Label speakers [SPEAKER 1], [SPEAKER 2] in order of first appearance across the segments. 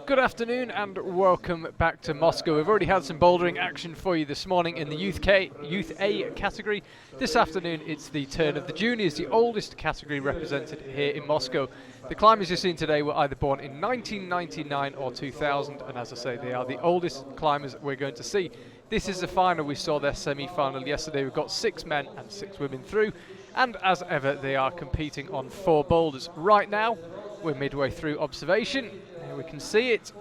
[SPEAKER 1] Good afternoon and welcome back to Moscow. We've already had some bouldering action for you this morning in the Youth A category. This afternoon it's the turn of the juniors, the oldest category represented here in Moscow. The climbers you've seen today were either born in 1999 or 2000, and as I say, they are the oldest climbers we're going to see. This is the final. We saw their semi-final yesterday. We've got 6 men and 6 women through, and as ever they are competing on 4 boulders. Right now we're midway through observation. Here we can see it.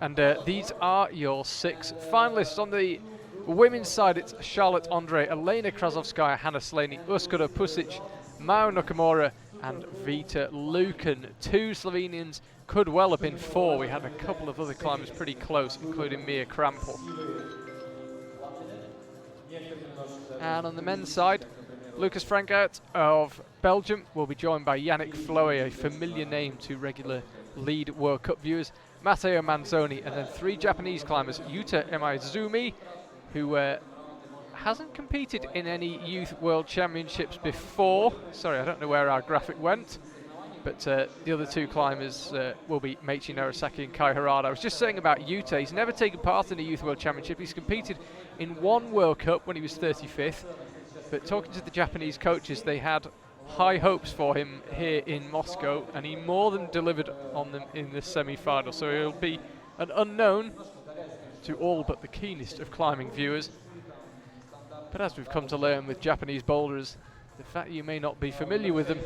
[SPEAKER 1] And these are your 6 finalists. On the women's side, it's Charlotte Andre, Elena Krasovskaya, Hannah Slaney, Uskura Pusic, Mao Nakamura and Vita Lukan. 2 Slovenians, could well have been 4. We had a couple of other climbers pretty close, including Mia Krampel. And on the men's side, Lucas Frankout of Belgium will be joined by Yannick Floe, a familiar name to regular lead World Cup viewers, Matteo Manzoni, and then 3 Japanese climbers, Yuta Emaizumi, who hasn't competed in any Youth World Championships before. Sorry, I don't know where our graphic went, but the other 2 climbers will be Meiichi Narasaki and Kai Harada. I was just saying about Yuta, he's never taken part in a Youth World Championship. He's competed in 1 World Cup when he was 35th. But talking to the Japanese coaches, they had high hopes for him here in Moscow, and he more than delivered on them in the semi-final. So he'll be an unknown to all but the keenest of climbing viewers. But as we've come to learn with Japanese boulders, the fact you may not be familiar with them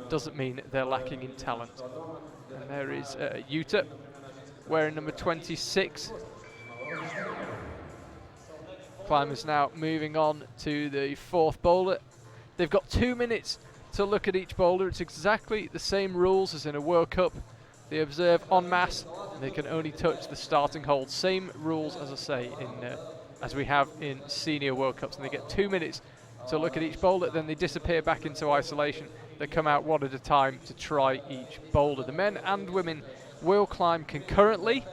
[SPEAKER 1] doesn't mean they're lacking in talent. And there is Yuta, wearing number 26. Climbers now moving on to the 4th boulder. They've got 2 minutes to look at each boulder. It's exactly the same rules as in a World Cup. They observe en masse, and they can only touch the starting hold. Same rules, as I say, as we have in senior World Cups. And they get 2 minutes to look at each boulder, then they disappear back into isolation. They come out one at a time to try each boulder. The men and women will climb concurrently.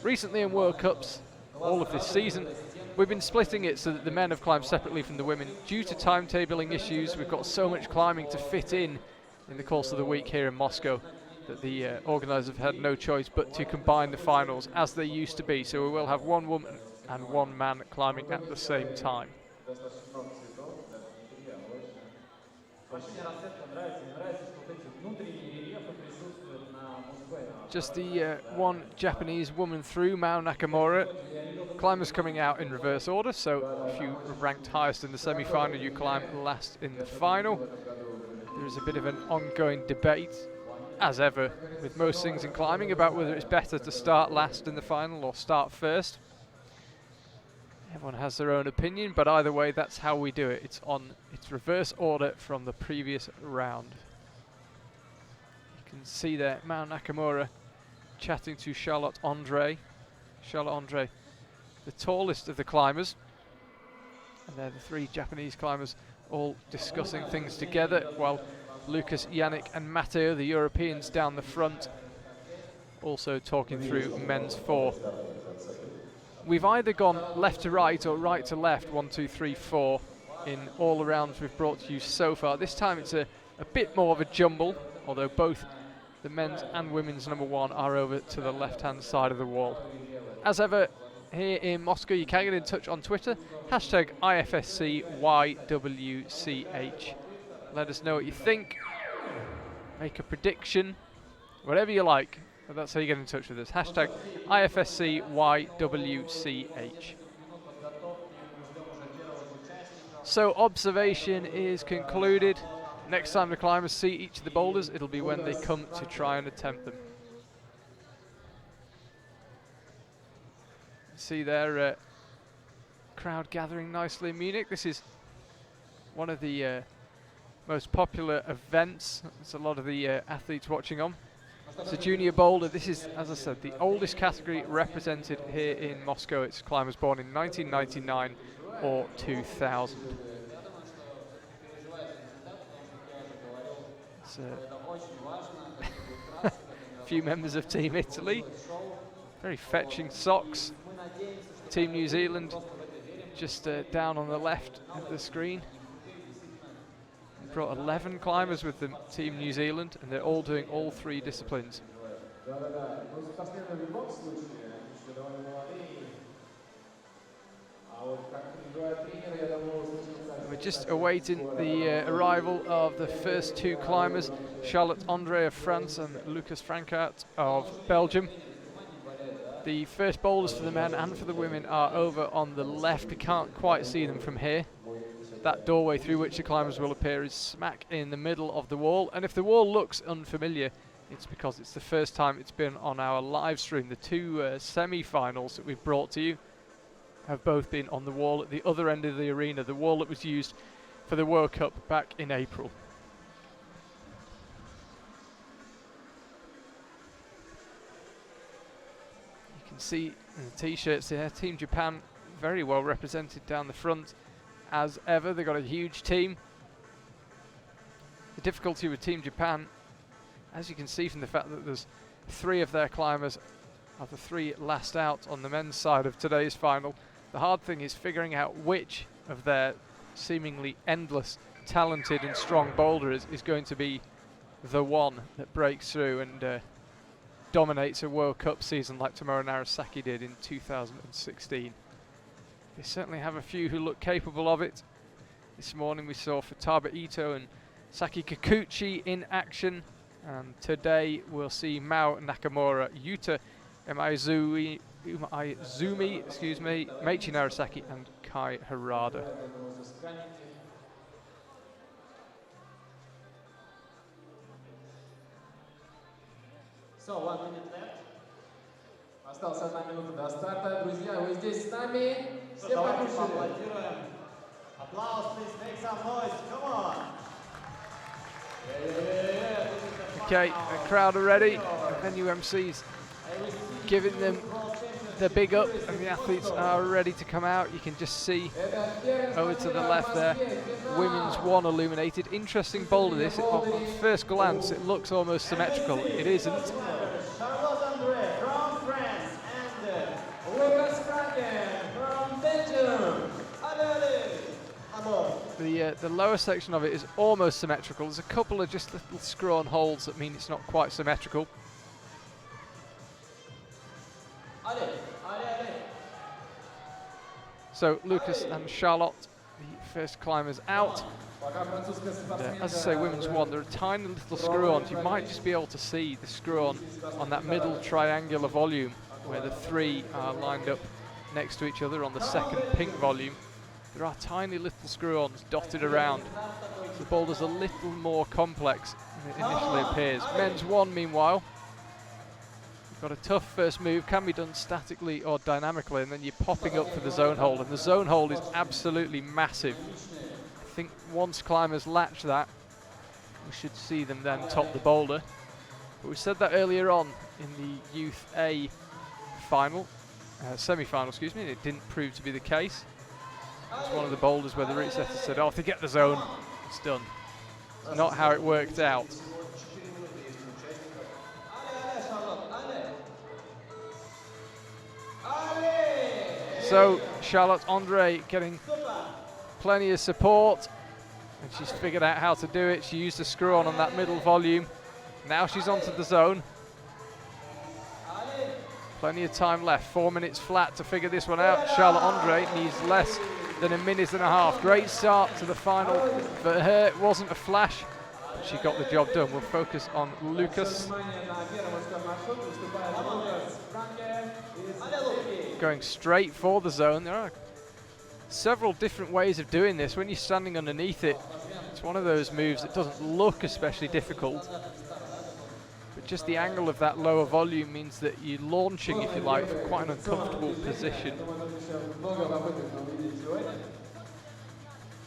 [SPEAKER 1] Recently in World Cups, all of this season, we've been splitting it so that the men have climbed separately from the women. Due to timetabling issues, we've got so much climbing to fit in the course of the week here in Moscow that the organisers have had no choice but to combine the finals as they used to be. So we will have 1 woman and 1 man climbing at the same time. Just the 1 Japanese woman through, Mao Nakamura. Climbers coming out in reverse order, so if you ranked highest in the semi-final, you climb last in the final. There is a bit of an ongoing debate, as ever, with most things in climbing, about whether it's better to start last in the final or start first. Everyone has their own opinion, but either way, that's how we do it. It's reverse order from the previous round. You can see there Mao Nakamura chatting to Charlotte Andre. Charlotte Andre, the tallest of the climbers, and they're the 3 Japanese climbers all discussing things together, while Lucas, Yannick and Matteo, the Europeans, down the front, also talking through men's 4. We've either gone left to right or right to left, 1, 2, 3, 4 in all the rounds we've brought to you so far. This time it's a bit more of a jumble, although both the men's and women's number 1 are over to the left-hand side of the wall. As ever, here in Moscow, you can get in touch on Twitter, hashtag IFSCYWCH. Let us know what you think, make a prediction, whatever you like. But that's how you get in touch with us, hashtag IFSCYWCH. So observation is concluded. Next time the climbers see each of the boulders, it'll be when they come to try and attempt them. See their crowd gathering nicely in Munich. This is one of the most popular events. There's a lot of the athletes watching on. It's a junior boulder. This is, as I said, the oldest category represented here in Moscow. It's climbers born in 1999 or 2000. A few members of Team Italy, very fetching socks. Team New Zealand just down on the left of the screen. brought 11 climbers with them, Team New Zealand, and they're all doing all 3 disciplines. We're just awaiting the arrival of the first 2 climbers, Charlotte André of France and Lucas Frankart of Belgium. The first boulders for the men and for the women are over on the left. We can't quite see them from here. That doorway through which the climbers will appear is smack in the middle of the wall, and if the wall looks unfamiliar, it's because it's the first time it's been on our live stream. The 2 semi-finals that we've brought to you have both been on the wall at the other end of the arena, the wall that was used for the World Cup back in April. You can see in the t-shirts there, Team Japan very well represented down the front as ever. They've got a huge team. The difficulty with Team Japan, as you can see from the fact that there's 3 of their climbers are the 3 last out on the men's side of today's final. The hard thing is figuring out which of their seemingly endless, talented and strong boulders is going to be the one that breaks through and dominates a World Cup season like Tomoe Narasaki did in 2016. They certainly have a few who look capable of it. This morning we saw Futaba Ito and Saki Kikuchi in action, and today we'll see Mao Nakamura, Yuta Umaizumi, Meiichi Narasaki and Kai Harada.
[SPEAKER 2] So 1 minute left. Осталась 1 минута до старта. Друзья, вы здесь с нами. Все поаплодируем. Applause, please make some noise. Come on.
[SPEAKER 1] Okay, the crowd are ready. The venue MC's giving them the big up, and the athletes are ready to come out. You can just see over to the left there, women's 1 illuminated. Interesting boulder this. On first glance, it looks almost symmetrical. It isn't.
[SPEAKER 2] Charlotte André from France and Lucas Frankart from Belgium.
[SPEAKER 1] The lower section of it is almost symmetrical. There's a couple of just little screw-on holes that mean it's not quite symmetrical. So Lucas and Charlotte, the first climbers out. And, as I say, women's 1, there are tiny little screw-ons. You might just be able to see the screw-on on that middle triangular volume where the 3 are lined up next to each other on the second pink volume. There are tiny little screw-ons dotted around. The boulder's a little more complex than it initially appears. Men's 1, meanwhile, got a tough first move, can be done statically or dynamically, and then you're popping up for the zone hold, and the zone hold is absolutely massive. I think once climbers latch that, we should see them then top the boulder. But we said that earlier on in the Youth A final, semi-final, excuse me, and it didn't prove to be the case. It's one of the boulders where the route setter said, oh, if they get the zone, it's done. It's not how it worked out. So Charlotte André getting plenty of support, and she's figured out how to do it. She used the screw on that middle volume. Now she's onto the zone. Plenty of time left, 4 minutes flat to figure this one out. Charlotte André needs less than 1.5 minutes. Great start to the final for her. It wasn't a flash, but she got the job done. We'll focus on Lucas. Going straight for the zone. There are several different ways of doing this. When you're standing underneath it, it's one of those moves that doesn't look especially difficult, but just the angle of that lower volume means that you're launching, if you like, from quite an uncomfortable position.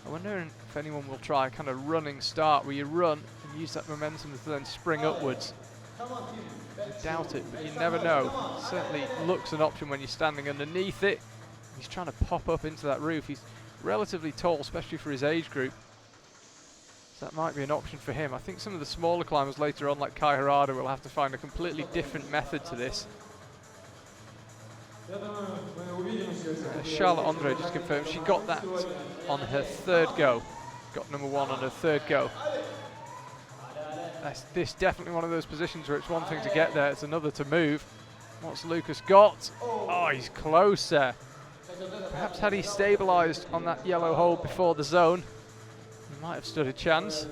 [SPEAKER 1] I wonder if anyone will try a kind of running start where you run and use that momentum to then spring upwards. I doubt it, but you never know. It certainly looks an option when you're standing underneath it. He's trying to pop up into that roof. He's relatively tall, especially for his age group. So that might be an option for him. I think some of the smaller climbers later on, like Kai Harada, will have to find a completely different method to this. Charlotte André just confirmed she got that on her 3rd go. got number 1 on her third go. This definitely one of those positions where it's one thing to get there, it's another to move. What's Lucas got? Oh, he's close there. Perhaps had he stabilised on that yellow hole before the zone, he might have stood a chance.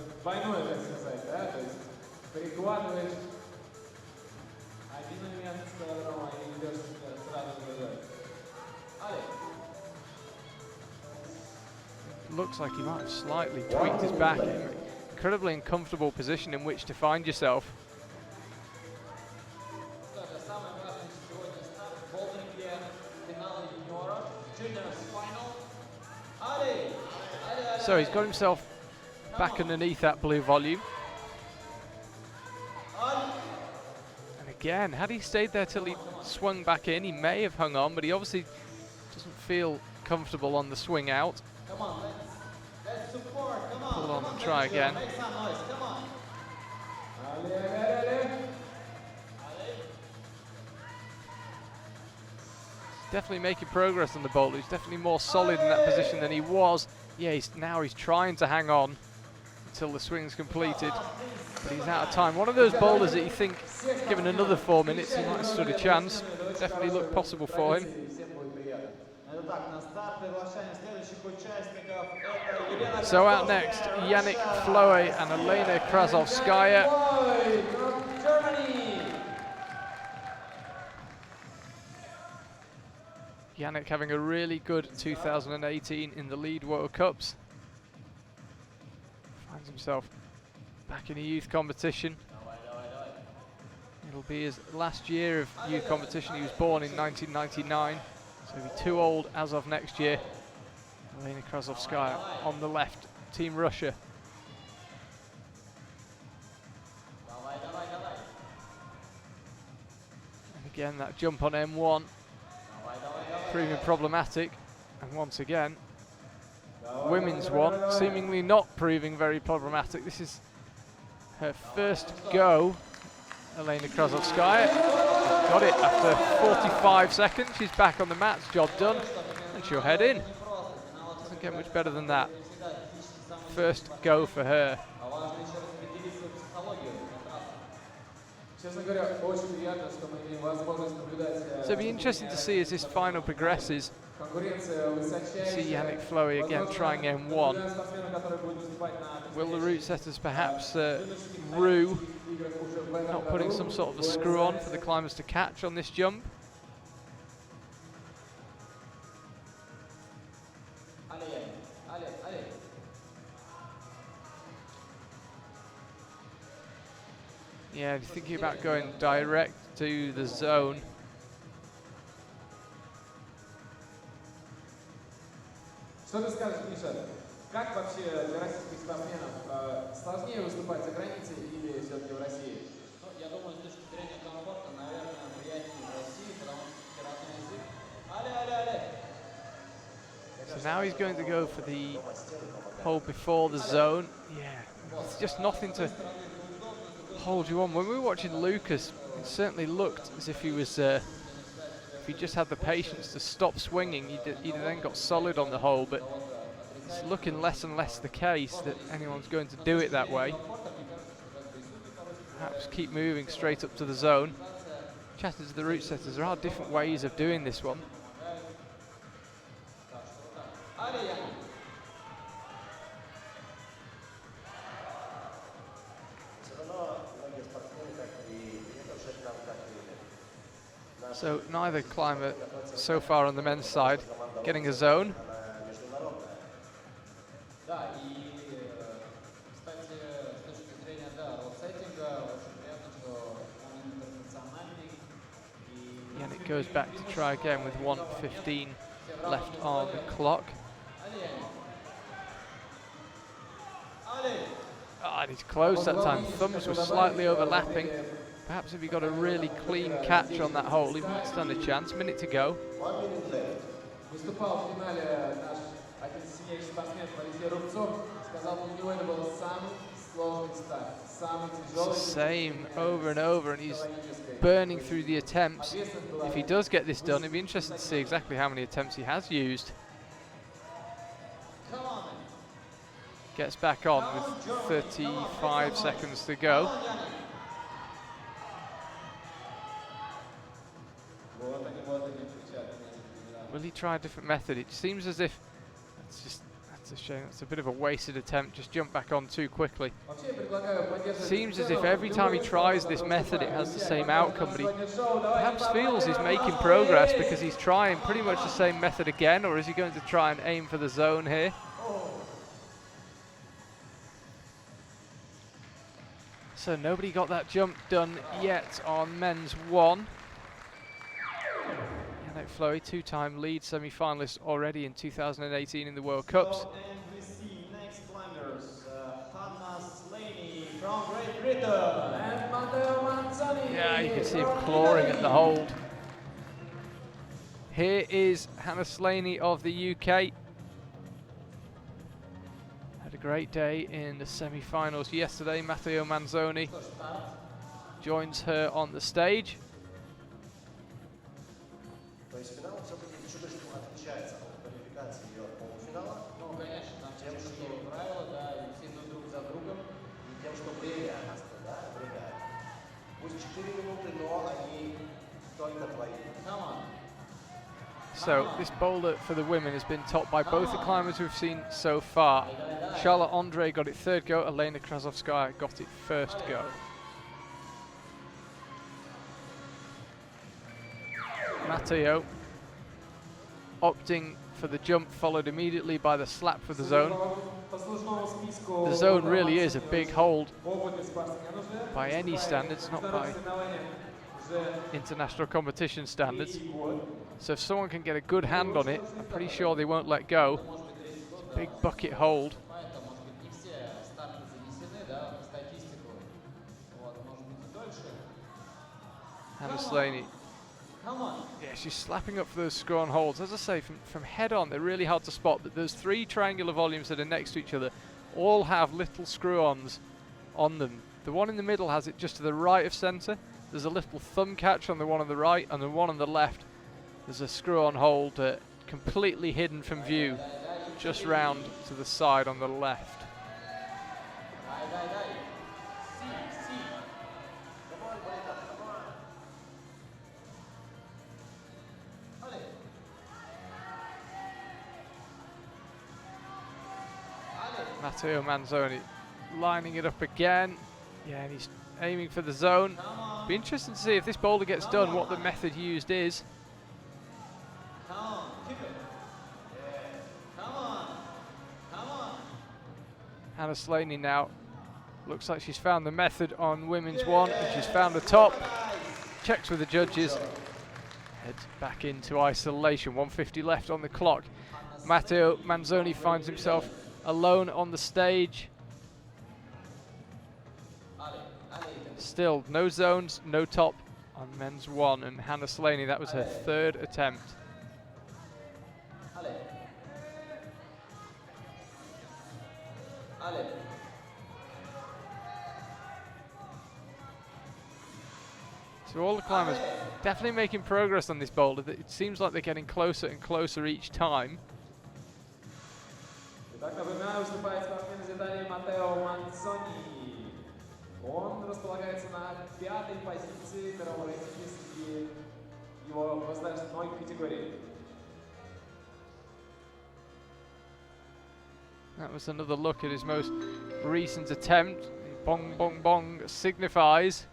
[SPEAKER 1] Looks like he might have slightly tweaked his back. Incredibly uncomfortable position in which to find yourself. So he's got himself back underneath that blue volume. And again, had he stayed there till he swung back in, he may have hung on, but he obviously doesn't feel comfortable on the swing out. Pull on and try again. Definitely making progress on the boulder. He's definitely more solid in that position than he was. Yeah, he's trying to hang on until the swing's completed, but he's out of time. One of those boulders that you think, given another 4 minutes, he might have stood a chance. Definitely looked possible for him. So out next, Yannick Floe and Elena Krasovskaya. Yannick having a really good 2018 in the Lead World Cups. Finds himself back in a youth competition. It'll be his last year of youth competition. He was born in 1999, so he'll be too old as of next year. Elena Krasovskaya on the left, Team Russia. And again, that jump on M1 proving problematic, and once again, women's one seemingly not proving very problematic. This is her first go, Elena Krasovskaya. Got it after 45 seconds. She's back on the mats, job done, and she'll head in. Doesn't get much better than that. First go for her. So it'll be interesting to see as this final progresses. See Yannick Floe again trying M1. Will the route setters perhaps rue not putting some sort of a screw on for the climbers to catch on this jump? Yeah, thinking about going direct to the zone.
[SPEAKER 2] Что ты скажешь, Миша? Как вообще для российских спортсменов сложнее выступать за границей или все-таки в России? Ну, я думаю, с точки зрения комфорта, наверное, приятнее в России, потому что родной язык.
[SPEAKER 1] So now he's going to go for the hole before the zone. Yeah, it's just nothing to hold you on. When we were watching Lucas, it certainly looked as if he was, if he just had the patience to stop swinging, he'd then got solid on the hole, but it's looking less and less the case that anyone's going to do it that way. Perhaps keep moving straight up to the zone. Chatting to the route setters, there are different ways of doing this one. So neither climber so far on the men's side getting a zone. Yannick goes back to try again with 1:15 left on the clock. And he's close that time. Thumbs were slightly overlapping. Perhaps if he got a really clean catch on that hole, he might stand a chance. Minute to go. It's the same over and over, and he's burning through the attempts. If he does get this done, it'd be interesting to see exactly how many attempts he has used. gets back on with 35 seconds to go. Will he try a different method? It seems as if that's a shame. That's a bit of a wasted attempt. Just jump back on too quickly. Seems as if every time he tries this method, it has the same outcome. But he perhaps feels he's making progress because he's trying pretty much the same method again. Or is he going to try and aim for the zone here? So nobody got that jump done yet on men's one. Yannick Fleury, two-time lead semi-finalist already in 2018 in the World Cups.
[SPEAKER 2] So, and we see next climbers, Hannah Slaney from Great Britain and Matteo Manzoni.
[SPEAKER 1] Yeah, you can see him clawing at the hold. Here is Hannah Slaney of the UK. Had a great day in the semi-finals yesterday. Matteo Manzoni joins her on the stage.
[SPEAKER 3] То есть финал все-таки чуточку отличается от квалификации ее от полуфинала.
[SPEAKER 2] Ну, конечно, там тем, что правила, да, и все идут друг за другом.
[SPEAKER 3] И тем, что время, да, время. Пусть 4 минуты, но они только твои.
[SPEAKER 2] Come on.
[SPEAKER 1] So this boulder for the women has been topped by both the climbers we've seen so far. Charlotte Andre got it third go, Elena Krasovskaya got it first go. Matteo opting for the jump, followed immediately by the slap for the zone. The zone really is a big hold by any standards, not by international competition standards. So if someone can get a good hand on it, I'm pretty sure they won't let go. It's a big bucket hold. Hannah Slaney. Yeah, she's slapping up for those screw-on holds. As I say, from head on, they're really hard to spot, but those three triangular volumes that are next to each other all have little screw-ons on them. The one in the middle has it just to the right of centre. There's a little thumb catch on the one on the right, and the one on the left, there's a screw-on hold completely hidden from view, just round to the side on the left. Matteo Manzoni lining it up again. Yeah, and he's aiming for the zone. Be interesting to see if this boulder gets done, what the method used is.
[SPEAKER 2] Come on, keep it. Yeah. Come on. Come on.
[SPEAKER 1] Hannah Slaney now looks like she's found the method on women's one, and she's found the top. Checks with the judges. Heads back into isolation. 1:50 left on the clock. Matteo Manzoni finds himself alone on the stage. Still no zones, no top on men's one, and Hannah Slaney, that was her third attempt. So all the climbers definitely making progress on this boulder. It seems like they're getting closer and closer each time.
[SPEAKER 2] Итак, напоминаю, выступает спортсмен из Италии Маттео Манзони. Он располагается на 5-й позиции мирового рейтинга среди его возрастной категории.
[SPEAKER 1] That was another look at his most recent attempt. Bong, bong, bong signifies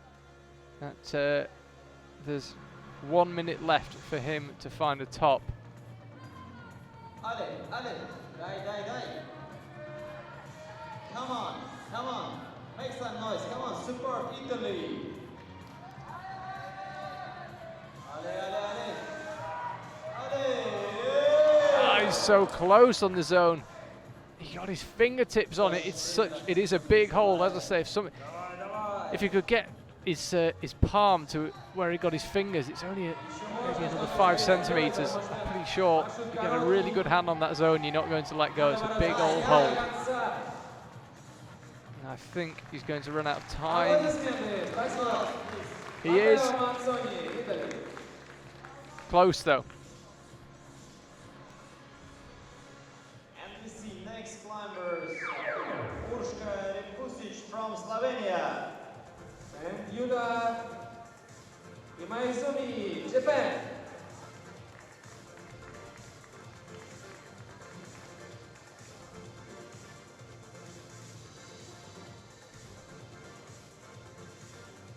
[SPEAKER 1] that there's 1 minute left for him to find a top.
[SPEAKER 2] Ale, dai. Come on, make some noise, come on, support Italy. Ale.
[SPEAKER 1] Ah, he's so close on the zone. He got his fingertips on it. It is a big hole, as I say. If he could get his palm to where he got his fingers, it's only maybe another 5 centimeters. I'm pretty sure if you get a really good hand on that zone, you're not going to let go. It's a big old hold. And I think he's going to run out of time. He is. Close though.
[SPEAKER 2] And we see next climbers
[SPEAKER 3] from Slovenia.
[SPEAKER 2] And Yuta Imaizumi, Japan.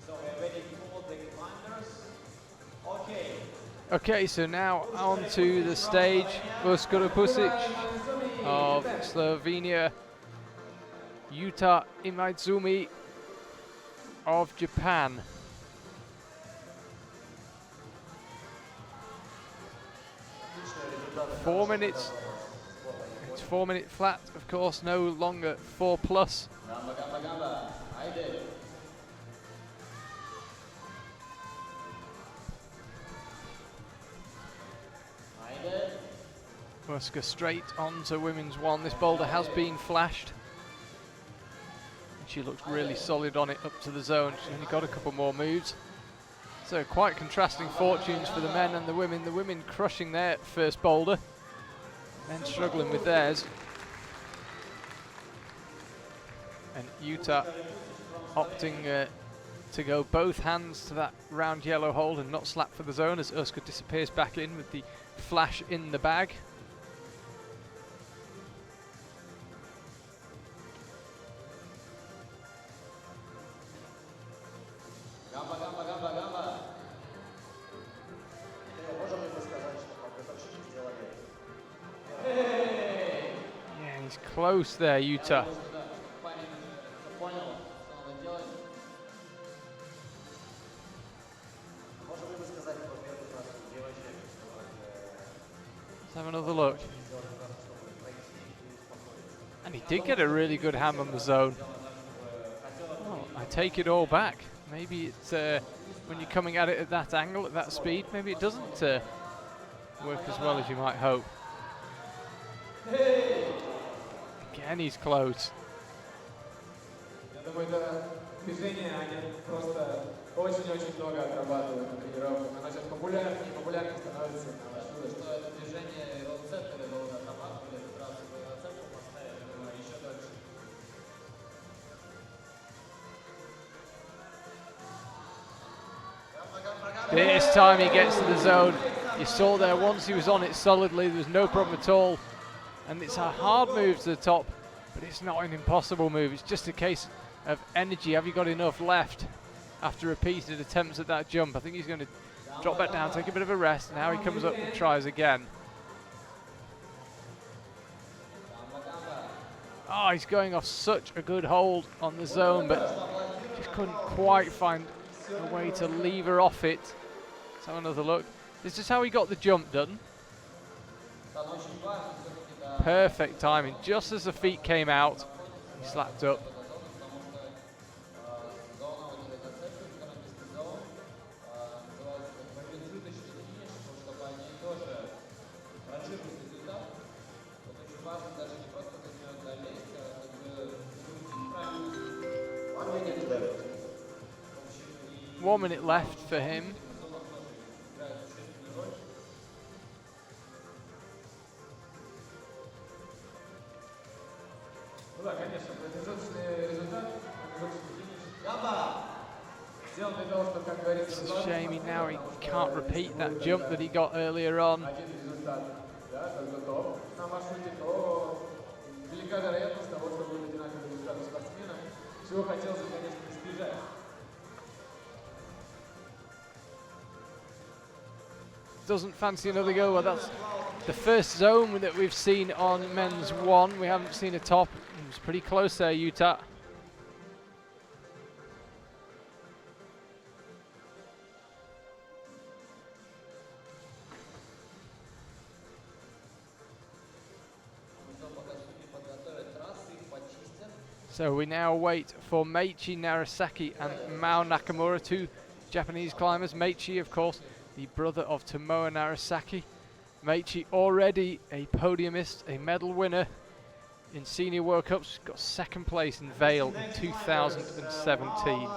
[SPEAKER 3] So we're waiting for the climbers. Okay.
[SPEAKER 1] Okay, so now on to the stage. Uskura Pusic of Slovenia, Yuta Imaizumi of Japan. Four minutes. It's 4 minute flat, of course, no longer 4+. Uskura straight on to women's one. This boulder has been flashed. She looked really solid on it up to the zone. She's only got a couple more moves. So quite contrasting fortunes for the men and the women. The women crushing their first boulder, men struggling with theirs. And Yuta opting to go both hands to that round yellow hold and not slap for the zone as Uskura disappears back in with the flash in the bag. Yeah, he's close there, Yuta. Let's have another look. And he did get a really good hand on the zone. Oh, I take it all back. Maybe it's when you're coming at it at that angle, at that speed, maybe it doesn't work as well as you might hope. Again, he's close.
[SPEAKER 2] Я думаю, это движение, они просто очень-очень много отрабатывают на тренировках. Оно сейчас популярнее и популярнее становится. Что это движение ролл-цептеры долго отрабатывали, этот раз цепку поставили, думаю, еще дальше.
[SPEAKER 1] This time he gets to the zone. You saw there once he was on it solidly, there was no problem at all. And it's a hard move to the top, but it's not an impossible move. It's just a case of energy. Have you got enough left after repeated attempts at that jump? I think he's going to drop back down, take a bit of a rest. Now he comes up and tries again. Oh, he's going off such a good hold on the zone, but just couldn't quite find a way to lever off it. Let's have another look. This is how he got the jump done. Perfect timing. Just as the feet came out, he slapped up. One minute left for him. It's a shame now he can't repeat that jump that he got earlier on. Doesn't fancy another go. Well, that's the first zone that we've seen on men's one. We haven't seen a top. It was pretty close there, Yuta. So we now wait for Meiichi Narasaki and Mao Nakamura, two Japanese climbers. Meiichi, of course, the brother of Tomoe Narasaki. Meiichi already a podiumist, a medal winner in Senior World Cups. Got second place in Vail in 2017.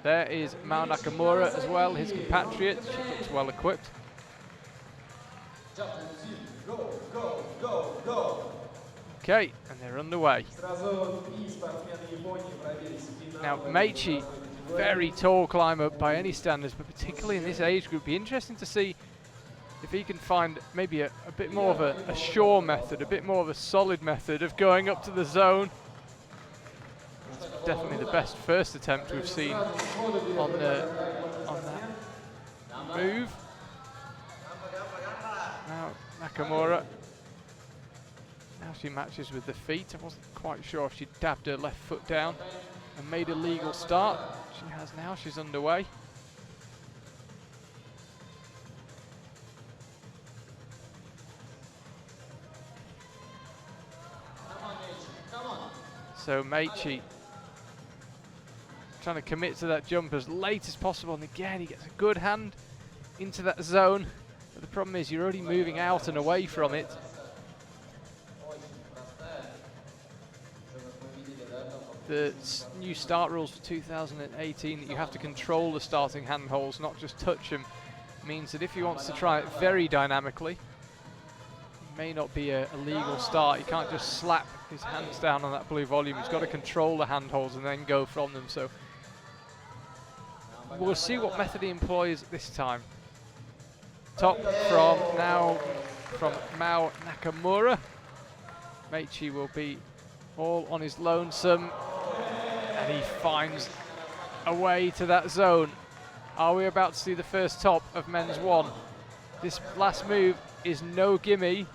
[SPEAKER 1] There is Mao Nakamura as well, his compatriot. She looks well equipped. Okay, and they're underway.
[SPEAKER 2] Сразу 3 спортсмена Японии пробились в финал.
[SPEAKER 1] Now, Meichi, very tall climber by any standards, but particularly in this age group, be interesting to see if he can find maybe a bit more of a sure method, a bit more of a solid method of going up to the zone. That's definitely the best first attempt we've seen on that move. Now Nakamura. Now she matches with the feet. I wasn't quite sure if she dabbed her left foot down and made a legal start. She has now, she's underway. So Meichi trying to commit to that jump as late as possible, and again he gets a good hand into that zone, but the problem is you're already moving out and away from it. The new start rules for 2018 that you have to control the starting handholds, not just touch them, means that if he wants to try it very dynamically, it may not be a legal start. He can't just slap his hands down on that blue volume. He's got to control the handholds and then go from them. So we'll see what method he employs this time. Top from Mao Nakamura. Meichi will be all on his lonesome, and he finds a way to that zone. Are we about to see the first top of men's one? This last move is no gimme.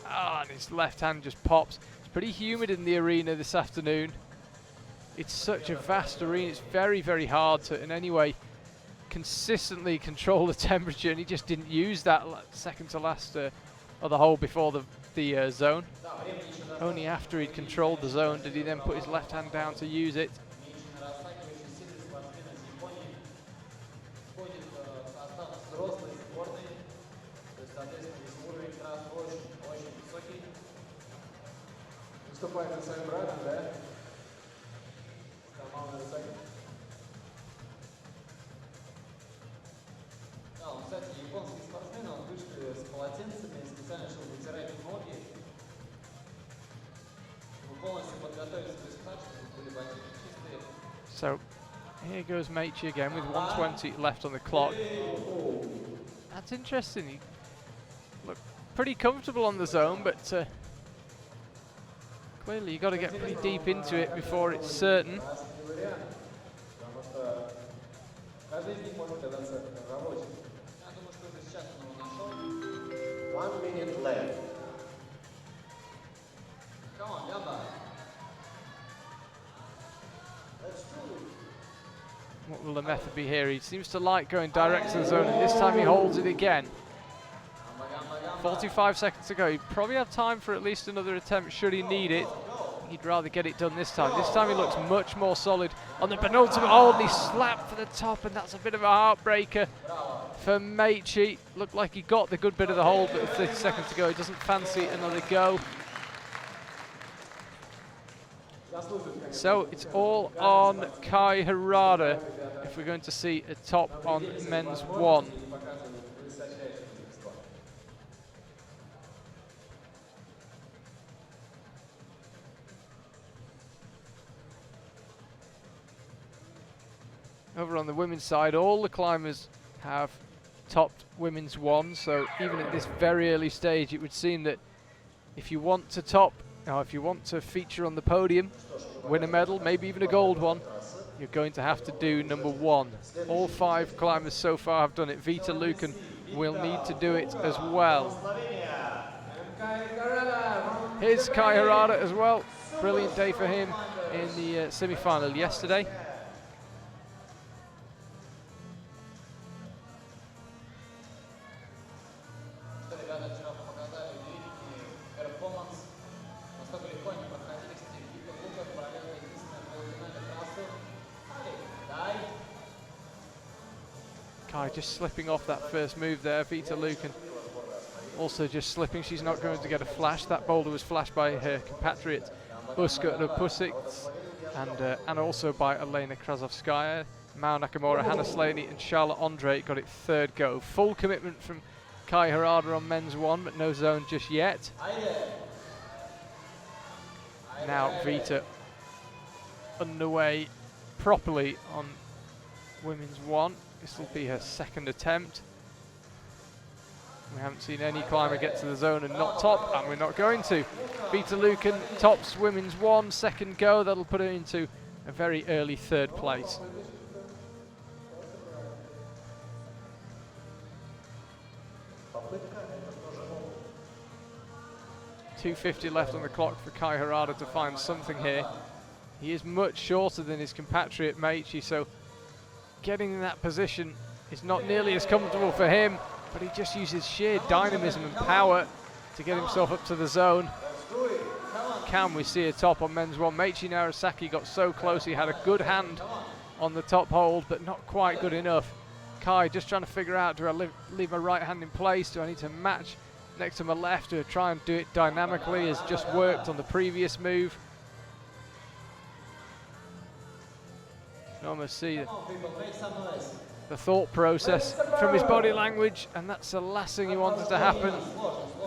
[SPEAKER 1] And his left hand just pops. It's pretty humid in the arena this afternoon. It's such a vast arena. It's very, very hard to in any way consistently control the temperature, and he just didn't use that second to last of the hole before the zone. Only after he'd controlled the zone did he then put his left hand down to use it.
[SPEAKER 2] Выступает со своим братом, да? Команда высокий. Да, он, кстати, японский спортсмен, он вышли с полотенцами, специально, чтобы вытирать ноги, чтобы полностью подготовиться к старт, чтобы были ботинки чистые.
[SPEAKER 1] So here goes Meichi again with 1:20 left on the clock. That's interesting. He looked pretty comfortable on the zone, but clearly, you've got to get pretty deep into it before it's certain.
[SPEAKER 3] 1 minute left.
[SPEAKER 2] Come on, Yamba.
[SPEAKER 3] Let's do it.
[SPEAKER 1] What will the method be here? He seems to like going direct to the zone, and this time he holds it again. 45 seconds to go. He'd probably have time for at least another attempt should he need it. He'd rather get it done this time. This time he looks much more solid on the penultimate hold. He slapped for the top, and that's a bit of a heartbreaker for Meichi. Looked like he got the good bit of the hold, but with 30 seconds to go, he doesn't fancy another go. So it's all on Kai Harada if we're going to see a top on men's one. Over on the women's side, all the climbers have topped women's one, so even at this very early stage, it would seem that if you want to top, or if you want to feature on the podium, win a medal, maybe even a gold one, you're going to have to do number one. All 5 climbers so far have done it. Vita Lucan will need to do it as well. Here's Kai Harada as well. Brilliant day for him in the semi-final yesterday. Kai just slipping off that first move there. Vita Lucan also just slipping. She's not going to get a flash. That boulder was flashed by her compatriot Uska Pusic and also by Elena Krasovskaya. Mao Nakamura, Hannah Slaney and Charlotte Andre got it third go. Full commitment from Kai Harada on men's 1, but no zone just yet. Now Vita underway properly on women's 1. This will be her second attempt. We haven't seen any climber get to the zone and not top, and we're not going to. Vita Lucan tops women's 1, second go. That'll put her into a very early 3rd place. .250 left on the clock for Kai Harada to find something here. He is much shorter than his compatriot Meichi, so getting in that position is not nearly as comfortable for him, but he just uses sheer dynamism and power to get himself up to the zone. Can we see a top on men's 1? Meichi Narasaki got so close, he had a good hand on the top hold, but not quite good enough. Kai just trying to figure out, do I leave my right hand in place? Do I need to match next to my left? Do I try and do it dynamically as just worked on the previous move? You can almost see the thought process from his body language, and that's the last thing he wanted to happen.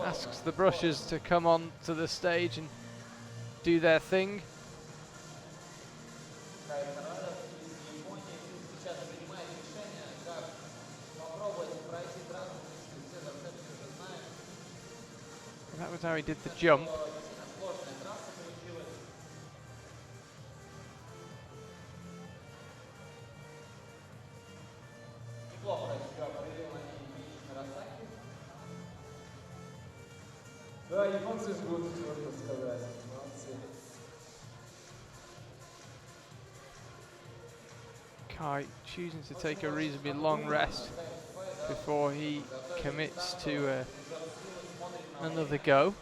[SPEAKER 1] Asks the brushers to come on to the stage and do their thing. That was how he did the jump. Kai choosing to take a reasonably long rest before he commits to another go.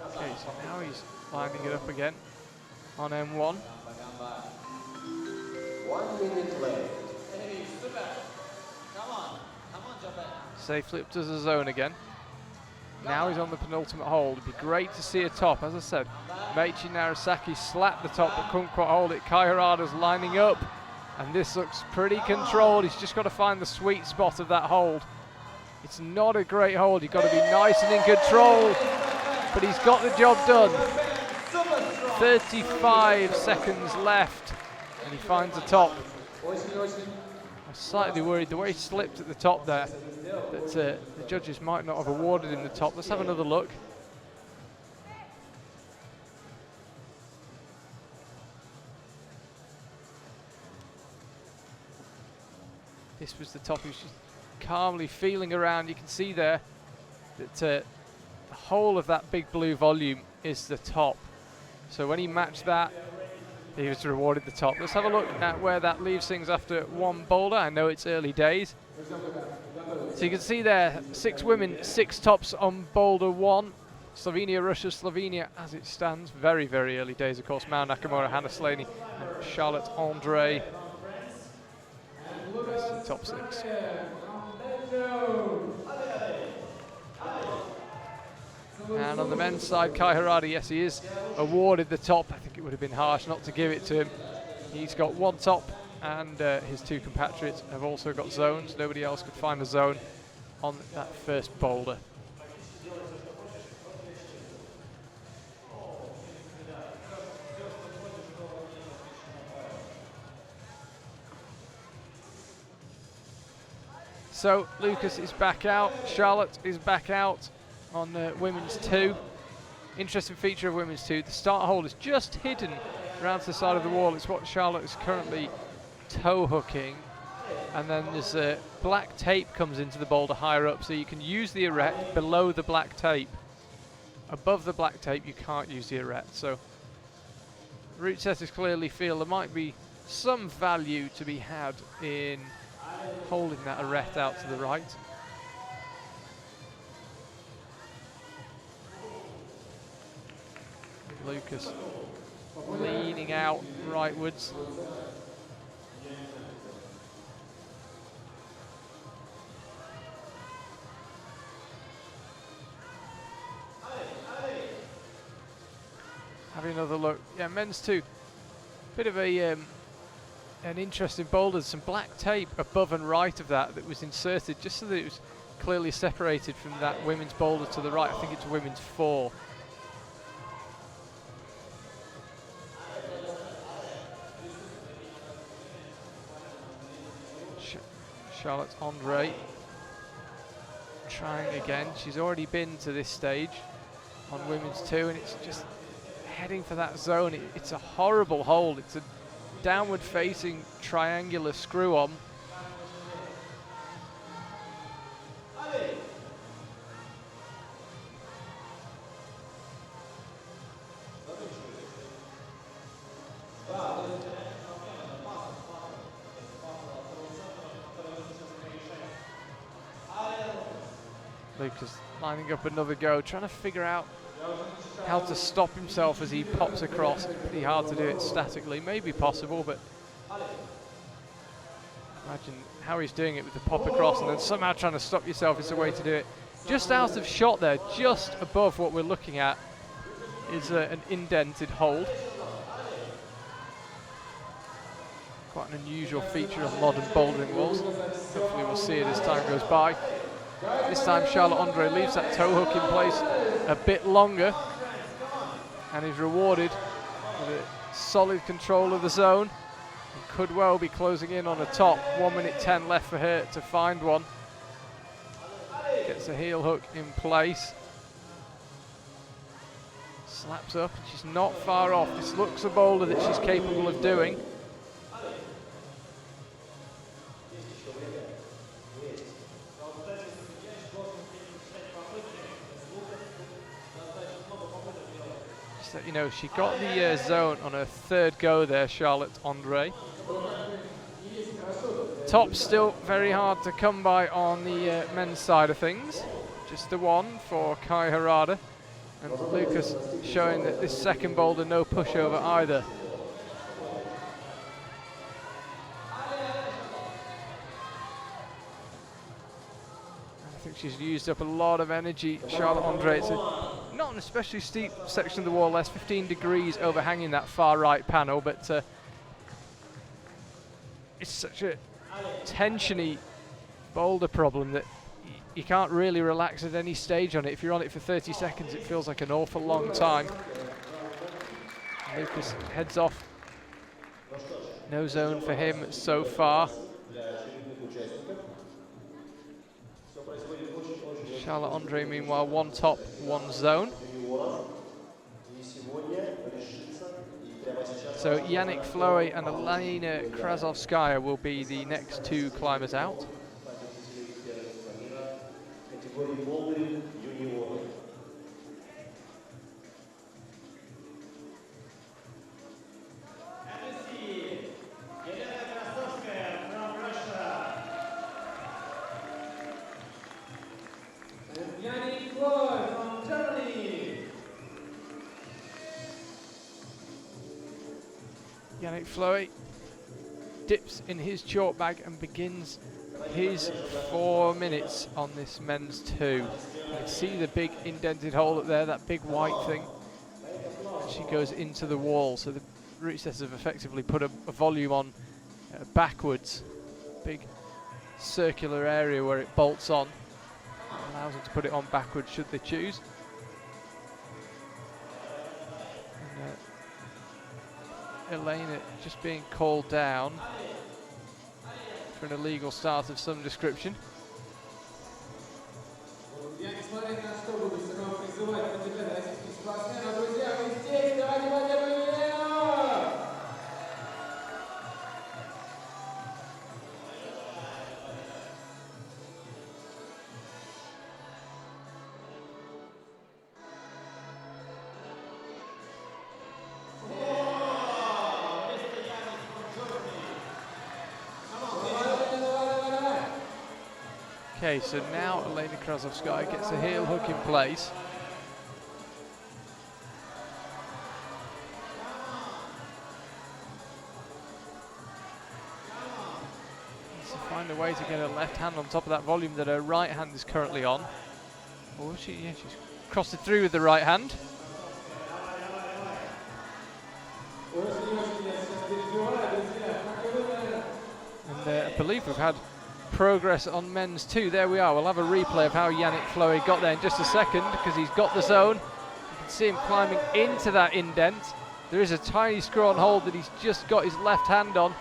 [SPEAKER 1] Okay, so now he's lining it up again on M1.
[SPEAKER 3] 1 minute left.
[SPEAKER 1] Safely up to the zone again. Now he's on the penultimate hold. It'd be great to see a top. As I said, Meichi Narasaki slapped the top but couldn't quite hold it. Kai Harada's lining up, and this looks pretty controlled. He's just got to find the sweet spot of that hold. It's not a great hold. You've got to be nice and in control, but he's got the job done. 35 seconds left, and he finds the top. I'm slightly worried the way he slipped at the top there, that the judges might not have awarded him the top. Let's have another look. This was the top. He was just calmly feeling around. You can see there that the whole of that big blue volume is the top. So when he matched that, he was rewarded the top. Let's have a look at where that leaves things after one boulder. I know it's early days. So you can see there, 6 women, 6 tops on boulder 1. Slovenia, Russia, Slovenia as it stands. Very, very early days, of course. Mao Nakamura, Hannah Slaney, and Charlotte Andre. That's the top 6. And on the men's side, Kai Harada, yes, he is awarded the top. I think it would have been harsh not to give it to him. He's got 1 top, and his 2 compatriots have also got zones. Nobody else could find a zone on that first boulder. So Lucas is back out, Charlotte is back out on women's 2. Interesting feature of women's 2, the start hold is just hidden around to the side of the wall. It's what Charlotte is currently toe hooking, and then there's black tape comes into the boulder higher up, so you can use the arete below the black tape. Above the black tape you can't use the arete, so route setters clearly feel there might be some value to be had in holding that arete out to the right. Lucas leaning out rightwards. having another look. Yeah, men's 2. Bit of a an interesting boulder. Some black tape above and right of that was inserted just so that it was clearly separated from that women's boulder to the right. I think it's women's 4. Charlotte Andre trying again. She's already been to this stage on women's 2, and it's just heading for that zone. It's a horrible hold. It's a downward facing triangular screw on. Lucas lining up another go, trying to figure out how to stop himself as he pops across. It's pretty hard to do it statically, maybe possible, but imagine how he's doing it with the pop across and then somehow trying to stop yourself is the way to do it. Just out of shot there, just above what we're looking at, is an indented hold. Quite an unusual feature of modern bouldering walls. Hopefully we'll see it as time goes by. This time Charlotte Andre leaves that toe hook in place a bit longer and is rewarded with a solid control of the zone. And could well be closing in on a top. 1 minute 10 left for her to find one. Gets a heel hook in place. Slaps up, and she's not far off. This looks a boulder that she's capable of doing. You know, she got the zone on her 3rd go there, Charlotte Andre. Top still very hard to come by on the men's side of things. Just the 1 for Kai Harada. And Lucas showing that this second boulder, no pushover either. I think she's used up a lot of energy, Charlotte Andre. It's not an especially steep section of the wall, less 15 degrees overhanging that far right panel, but it's such a tensiony boulder problem that you can't really relax at any stage on it. If you're on it for 30 seconds, it feels like an awful long time. Lucas heads off. No zone for him so far. Charlotte Andre, meanwhile, 1 top, 1 zone. So Yannick Floe and Elena Krasovskaya will be the next 2 climbers out. Yannick Floe dips in his chalk bag and begins his 4 minutes on this men's 2. You can see the big indented hole up there, that big white thing. And she goes into the wall, so the root sets have effectively put a volume on backwards. Big circular area where it bolts on. Allows them to put it on backwards should they choose. Elena just being called down for an illegal start of some description. Okay, so now Elena Krasovskaya gets a heel hook in place. Needs to find a way to get her left hand on top of that volume that her right hand is currently on. Or she, yeah, she's crossed it through with the right hand. And I believe we've had progress on men's too. There we are. We'll have a replay of how Yannick Floe got there in just a second, because he's got the zone. You can see him climbing into that indent. There is a tiny screw on hold that he's just got his left hand on.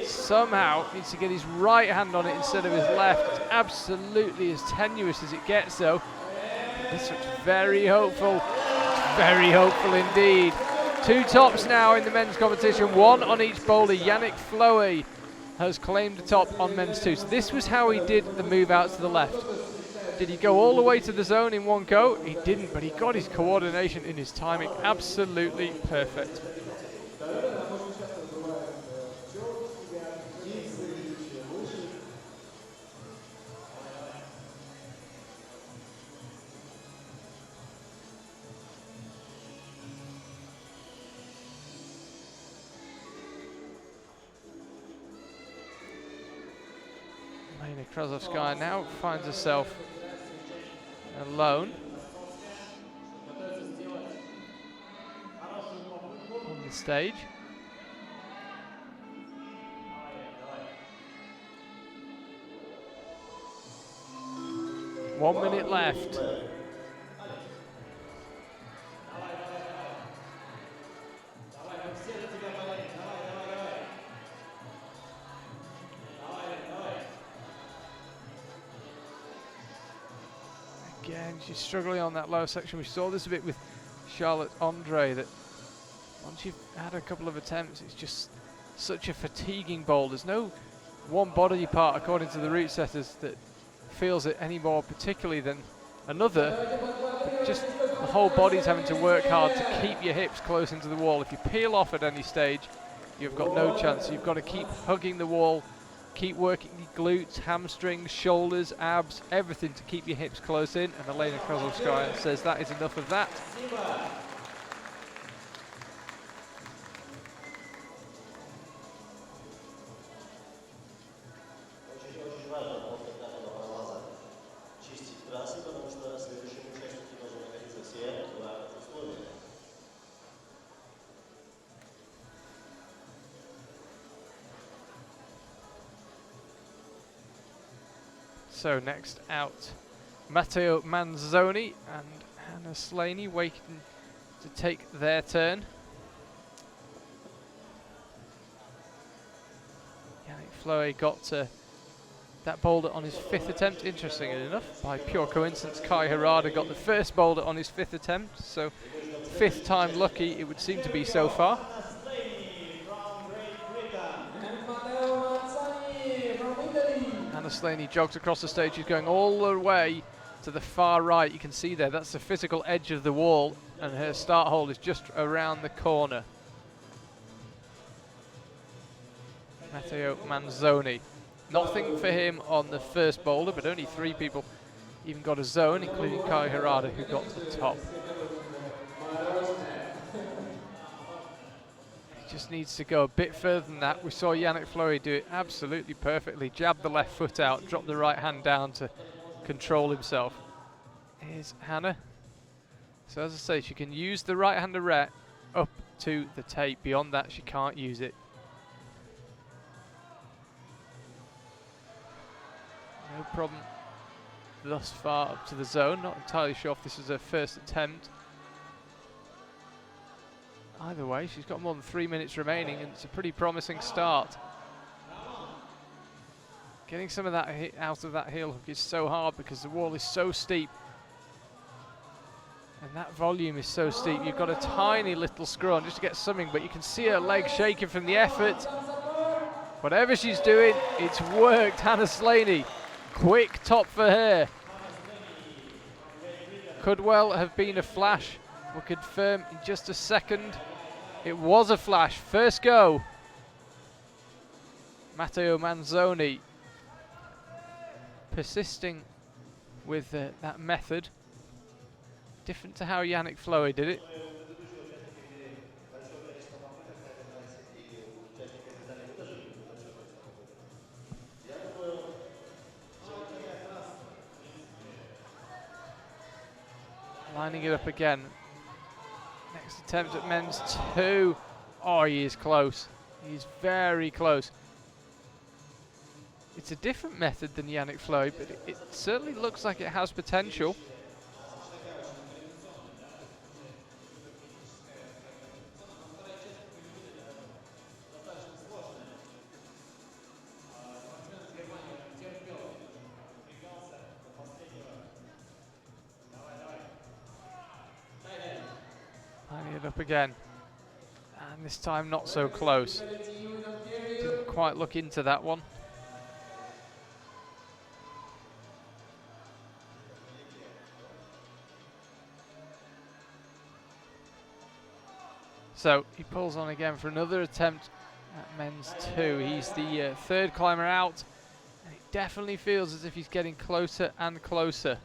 [SPEAKER 1] Somehow needs to get his right hand on it instead of his left. It's absolutely as tenuous as it gets though. This looks very hopeful. Very hopeful indeed. Two tops now in the men's competition, one on each boulder. Yannick Floe has claimed the top on men's two. So this was how he did the move out to the left. Did he go all the way to the zone in one go? He didn't, but he got his coordination and his timing absolutely perfect. Krasovskaya now finds herself alone on the stage. One minute left. Again, she's struggling on that lower section. We saw this a bit with Charlotte Andre, that once you've had a couple of attempts, it's just such a fatiguing bowl. There's no one body part, according to the route setters, that feels it any more particularly than another. But just the whole body's having to work hard to keep your hips close into the wall. If you peel off at any stage, you've got no chance. You've got to keep hugging the wall, keep working your glutes, hamstrings, shoulders, abs, everything to keep your hips close in. And Elena Krasovskaya says that is enough of that. So next out, Matteo Manzoni and Hannah Slaney waiting to take their turn. Yannick Floe got that boulder on his 5th attempt, interestingly enough. By pure coincidence, Kai Harada got the first boulder on his 5th attempt, so 5th time lucky it would seem to be so far. Hannah Slaney jogs across the stage. She's going all the way to the far right. You can see there, that's the physical edge of the wall, and her start hold is just around the corner. Matteo Manzoni. Nothing for him on the first boulder, but only 3 people even got a zone, including Kai Harada, who got to the top. Just needs to go a bit further than that. We saw Yannick Floe do it absolutely perfectly. Jab the left foot out, drop the right hand down to control himself. Here's Hannah. So as I say, she can use the right hand arrête up to the tape. Beyond that, she can't use it. No problem thus far up to the zone. Not entirely sure if this is her first attempt. Either way, she's got more than 3 minutes remaining, and it's a pretty promising start. Getting some of that hit out of that heel hook is so hard because the wall is so steep. And that volume is so steep. You've got a tiny little screw on just to get something, but you can see her leg shaking from the effort. Whatever she's doing, it's worked. Hannah Slaney, quick top for her. Could well have been a flash. We'll confirm in just a second. It was a flash. First go. Matteo Manzoni persisting with that method. Different to how Yannick Floe did it. Lining it up again. Next attempt at men's 2. Oh, he is close. He's very close. It's a different method than Yannick Floyd, but it certainly looks like it has potential. Lining it up again. And this time not so close. Didn't quite look into that one. So he pulls on again for another attempt at men's 2. He's the third climber out, and it definitely feels as if he's getting closer and closer.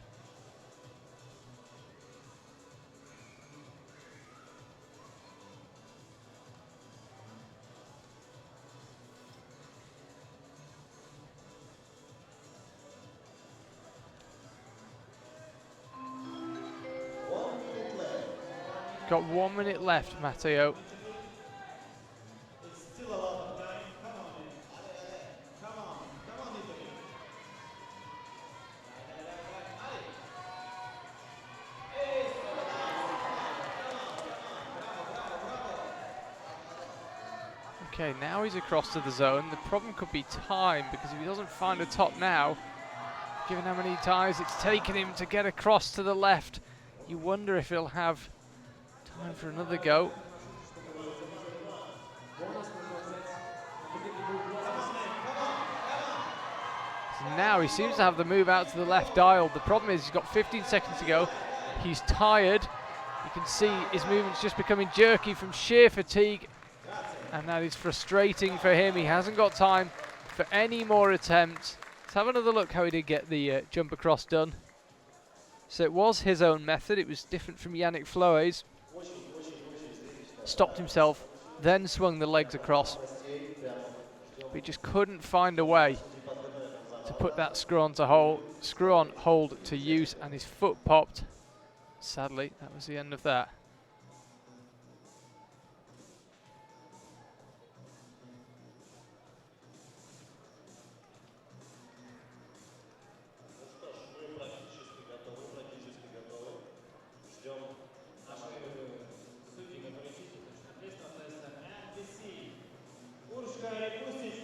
[SPEAKER 1] Got 1 minute left, Matteo.
[SPEAKER 2] It's still a lot of time. Come on, man. Come on, Italy.
[SPEAKER 1] Okay, now he's across to the zone. The problem could be time, because if he doesn't find a top now, given how many times it's taken him to get across to the left, you wonder if he'll have time for another go. So now he seems to have the move out to the left dial. The problem is he's got 15 seconds to go. He's tired. You can see his movement's just becoming jerky from sheer fatigue. And that is frustrating for him. He hasn't got time for any more attempts. Let's have another look how he did get the jump across done. So it was his own method. It was different from Yannick Floet's. Stopped himself, then swung the legs across. But he just couldn't find a way to put that screw on hold to use, and his foot popped. Sadly, that was the end of that.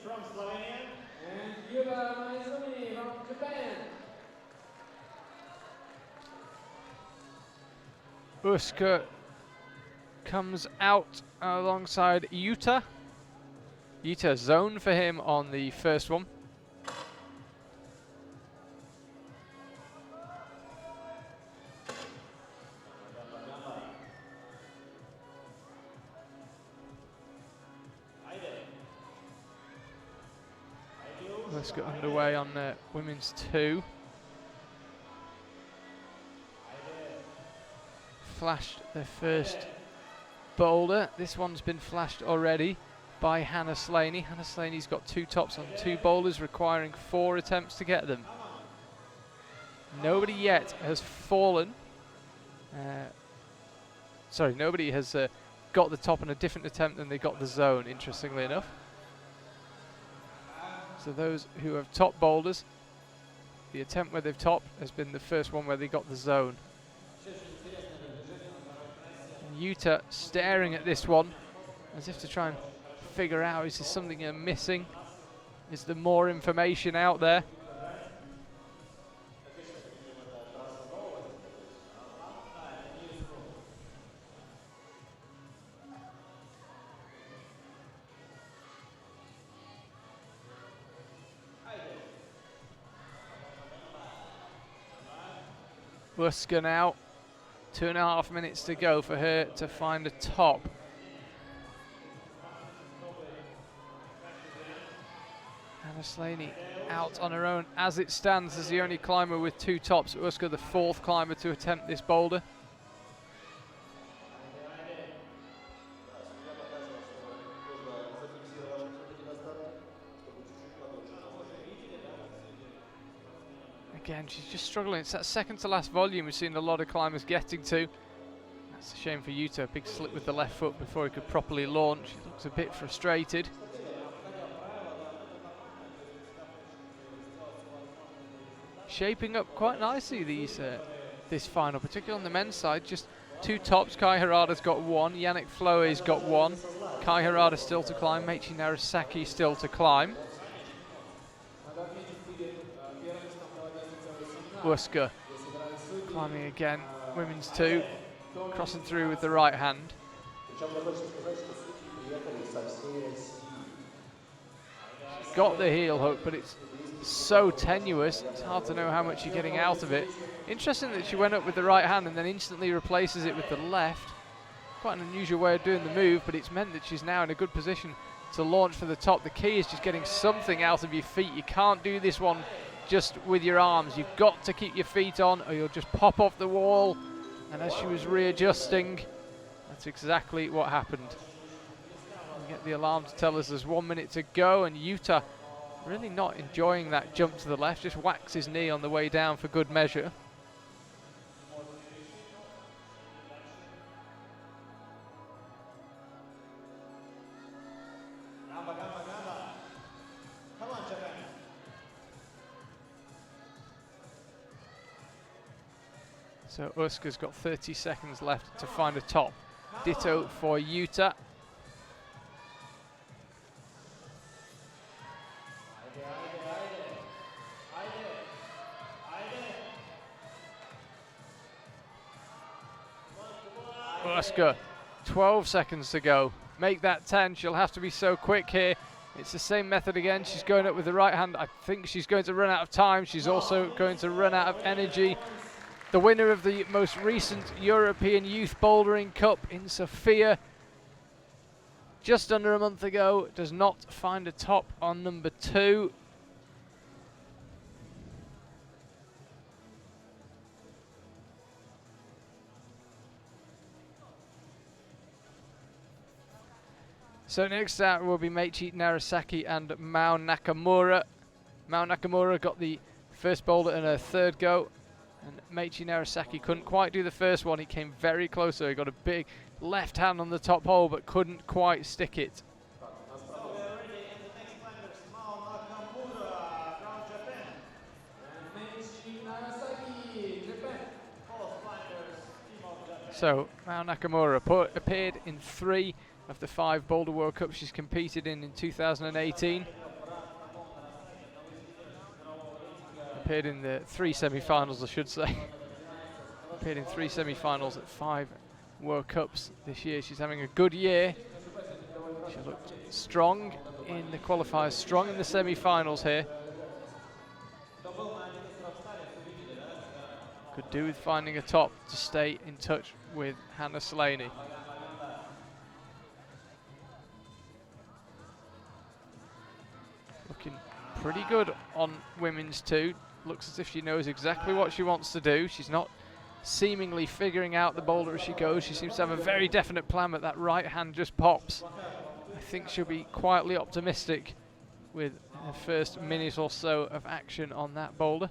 [SPEAKER 2] From Slovenia. And Yuba Maizumi from Japan.
[SPEAKER 1] Uska comes out alongside Yuta. Yuta zone for him on the first one. Let's get underway on women's 2. Flashed their first boulder. This one's been flashed already by Hannah Slaney. Hannah Slaney's got 2 tops on 2 boulders, requiring 4 attempts to get them. Nobody yet has fallen. Sorry, nobody has got the top on a different attempt than they got the zone, interestingly enough. So those who have top boulders, the attempt where they've topped has been the first one where they got the zone. And Yuta staring at this one as if to try and figure out, is there something I'm missing? Is there more information out there? Uska now, 2.5 minutes to go for her to find a top. Hannah Slaney out on her own as it stands as the only climber with 2 tops. Uska the 4th climber to attempt this boulder. Again, she's just struggling. It's that second to last volume we've seen a lot of climbers getting to. It's a shame for Yuta, big slip with the left foot before he could properly launch. He looks a bit frustrated. Shaping up quite nicely this final, particularly on the men's side. Just 2 tops. Kai Harada's got 1, Yannick Floe's got 1. Kai Harada still to climb, Meiichi Narasaki still to climb. Uska climbing again, women's 2, crossing through with the right hand. She's got the heel hook, but it's so tenuous, it's hard to know how much you're getting out of it. Interesting that she went up with the right hand and then instantly replaces it with the left. Quite an unusual way of doing the move, but it's meant that she's now in a good position to launch for the top. The key is just getting something out of your feet. You can't do this one just with your arms. You've got to keep your feet on or you'll just pop off the wall. And as she was readjusting, that's exactly what happened. We get the alarm to tell us there's 1 minute to go, and Yuta really not enjoying that jump to the left, just whacks his knee on the way down for good measure. So Uska's got 30 seconds left to find a top. Ditto for Yuta. Uska, 12 seconds to go. Make that 10. She'll have to be so quick here. It's the same method again. She's going up with the right hand. I think she's going to run out of time. She's also going to run out of energy. The winner of the most recent European Youth Bouldering Cup in Sofia, just under a month ago, does not find a top on number 2. So next out will be Meiichi Narasaki and Mao Nakamura. Mao Nakamura got the first boulder in her 3rd go, and Meiichi Narasaki couldn't quite do the first one. He came very close, so he got a big left hand on the top hole, but couldn't quite stick it. So Mao Nakamura appeared in 3 of the 5 Boulder World Cups she's competed in 2018. Appeared in the 3 semi-finals, I should say. Appeared in 3 semi-finals at 5 World Cups this year. She's having a good year. She looked strong in the qualifiers, strong in the semi-finals here. Could do with finding a top to stay in touch with Hannah Slaney. Looking pretty good on women's 2. Looks as if she knows exactly what she wants to do. She's not seemingly figuring out the boulder as she goes. She seems to have a very definite plan, but that right hand just pops. I think she'll be quietly optimistic with her first minute or so of action on that boulder.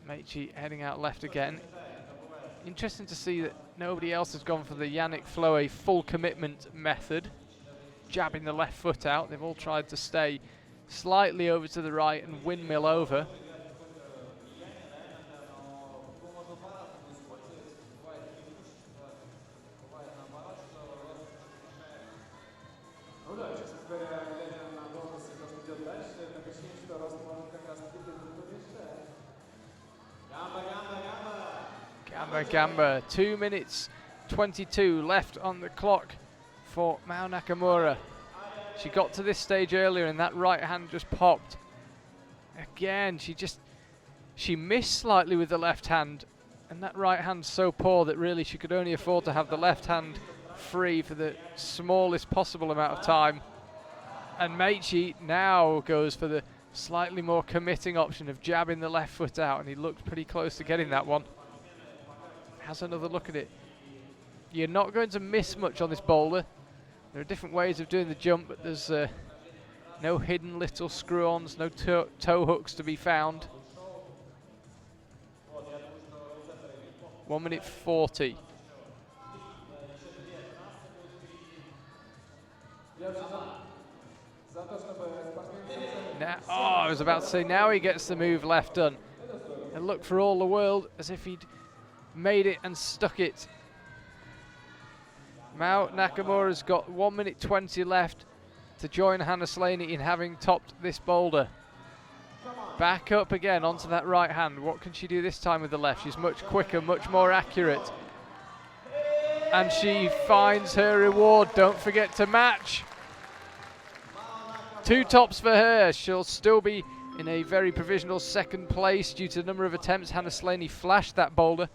[SPEAKER 1] Meiichi heading out left again. Interesting to see that nobody else has gone for the Yannick Floe full commitment method, jabbing the left foot out. They've all tried to stay slightly over to the right and windmill over. Gamba, 2 minutes 22 left on the clock for Mao Nakamura. She got to this stage earlier and that right hand just popped. Again, she missed slightly with the left hand, and that right hand's so poor that really she could only afford to have the left hand free for the smallest possible amount of time. And Meiichi now goes for the slightly more committing option of jabbing the left foot out, and he looked pretty close to getting that one. Has another look at it. You're not going to miss much on this boulder. There are different ways of doing the jump, but there's No hidden little screw-ons, no toe hooks to be found. 1 minute 40. Now, oh, I was about to say, now he gets the move left done. It looked for all the world as if he'd made it and stuck it. Mao Nakamura's got 1 minute 20 left to join Hannah Slaney in having topped this boulder. Back up again onto that right hand. What can she do this time with the left? She's much quicker, much more accurate. And she finds her reward. Don't forget to match. 2 tops for her. She'll still be in a very provisional second place due to the number of attempts. Hannah Slaney flashed that boulder.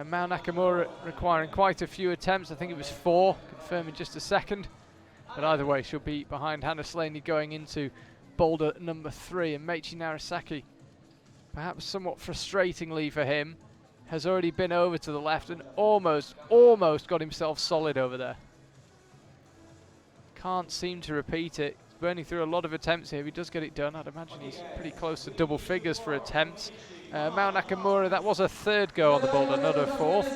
[SPEAKER 1] Mao Nakamura requiring quite a few attempts. I think it was 4. Confirm in just a second. But either way, she'll be behind Hannah Slaney going into boulder number 3. And Meiichi Narasaki, perhaps somewhat frustratingly for him, has already been over to the left and almost got himself solid over there. Can't seem to repeat it. He's burning through a lot of attempts here. If he does get it done, I'd imagine he's pretty close to double figures for attempts. Mao Nakamura, that was a 3rd go on the boulder, not a 4th.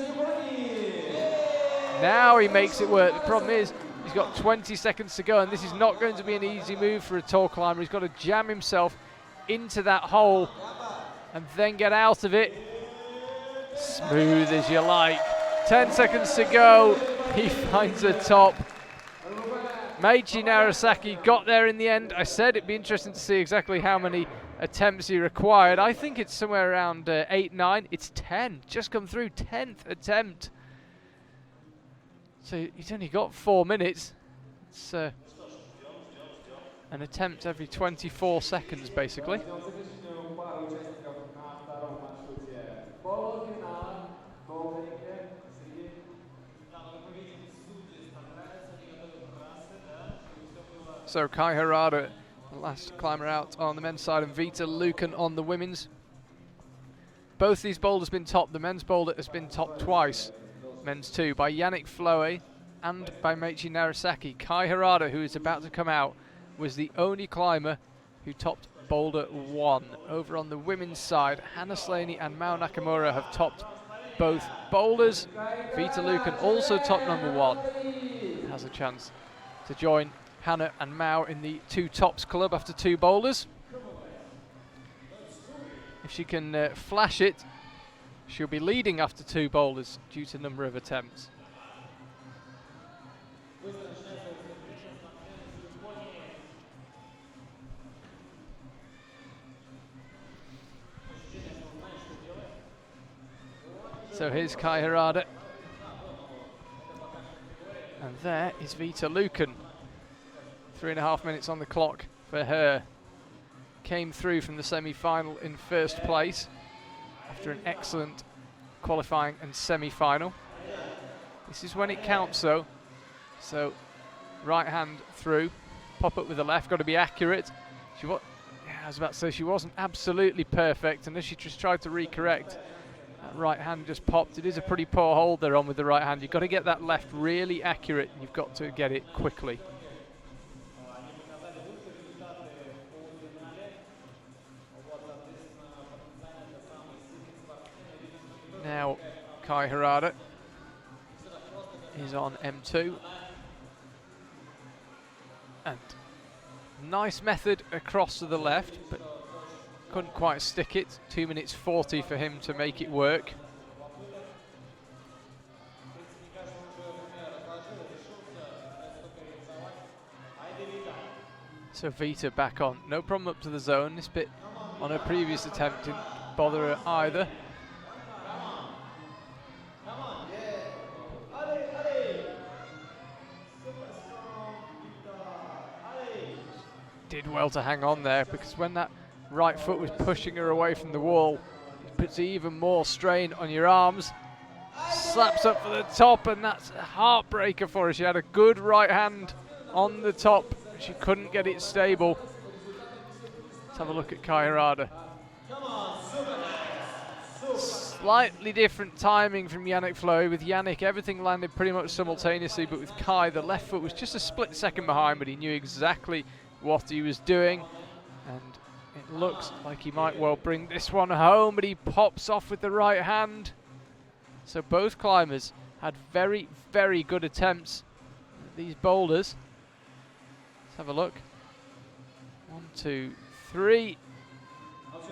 [SPEAKER 1] Now he makes it work. The problem is he's got 20 seconds to go, and this is not going to be an easy move for a tall climber. He's got to jam himself into that hole and then get out of it. Smooth as you like. 10 seconds to go. He finds a top. Meiichi Narasaki got there in the end. I said it'd be interesting to see exactly how many attempts he required. I think it's somewhere around 8, 9. It's 10. Just come through. 10th attempt. So he's only got 4 minutes. It's an attempt every 24 seconds, basically. So Kai Harada, the last climber out on the men's side, and Vita Lucan on the women's. Both these boulders have been topped. The men's boulder has been topped twice, men's 2, by Yannick Floe and by Meiichi Narasaki. Kai Harada, who is about to come out, was the only climber who topped boulder 1. Over on the women's side, Hannah Slaney and Mao Nakamura have topped both boulders. Vita Lucan also topped number 1. Has a chance to join Hannah and Mao in the 2 tops club after 2 boulders. If she can flash it, she'll be leading after 2 boulders due to number of attempts. So here's Kai Harada. And there is Vita Lucan. 3.5 minutes on the clock for her. Came through from the semi-final in 1st place after an excellent qualifying and semi-final. This is when it counts though. So right hand through, pop up with the left, got to be accurate. I was about to say she wasn't absolutely perfect, and as she just tried to recorrect, that right hand just popped. It is a pretty poor hold they're on with the right hand. You've got to get that left really accurate, and you've got to get it quickly. Now Kai Harada is on M2, and nice method across to the left, but couldn't quite stick it. 2 minutes 40 for him to make it work. So Vita back on, no problem up to the zone. This bit on her previous attempt didn't bother her either. Did well to hang on there, because when that right foot was pushing her away from the wall, it puts even more strain on your arms. Slaps up for the top, and that's a heartbreaker for her. She had a good right hand on the top. She couldn't get it stable. Let's have a look at Kai Harada. Slightly different timing from Yannick Floe. With Yannick, everything landed pretty much simultaneously, but with Kai, the left foot was just a split second behind, but he knew exactly what he was doing, and it looks like he might well bring this one home, but he pops off with the right hand. So both climbers had very, very good attempts at these boulders. Let's have a look. 1, 2, 3.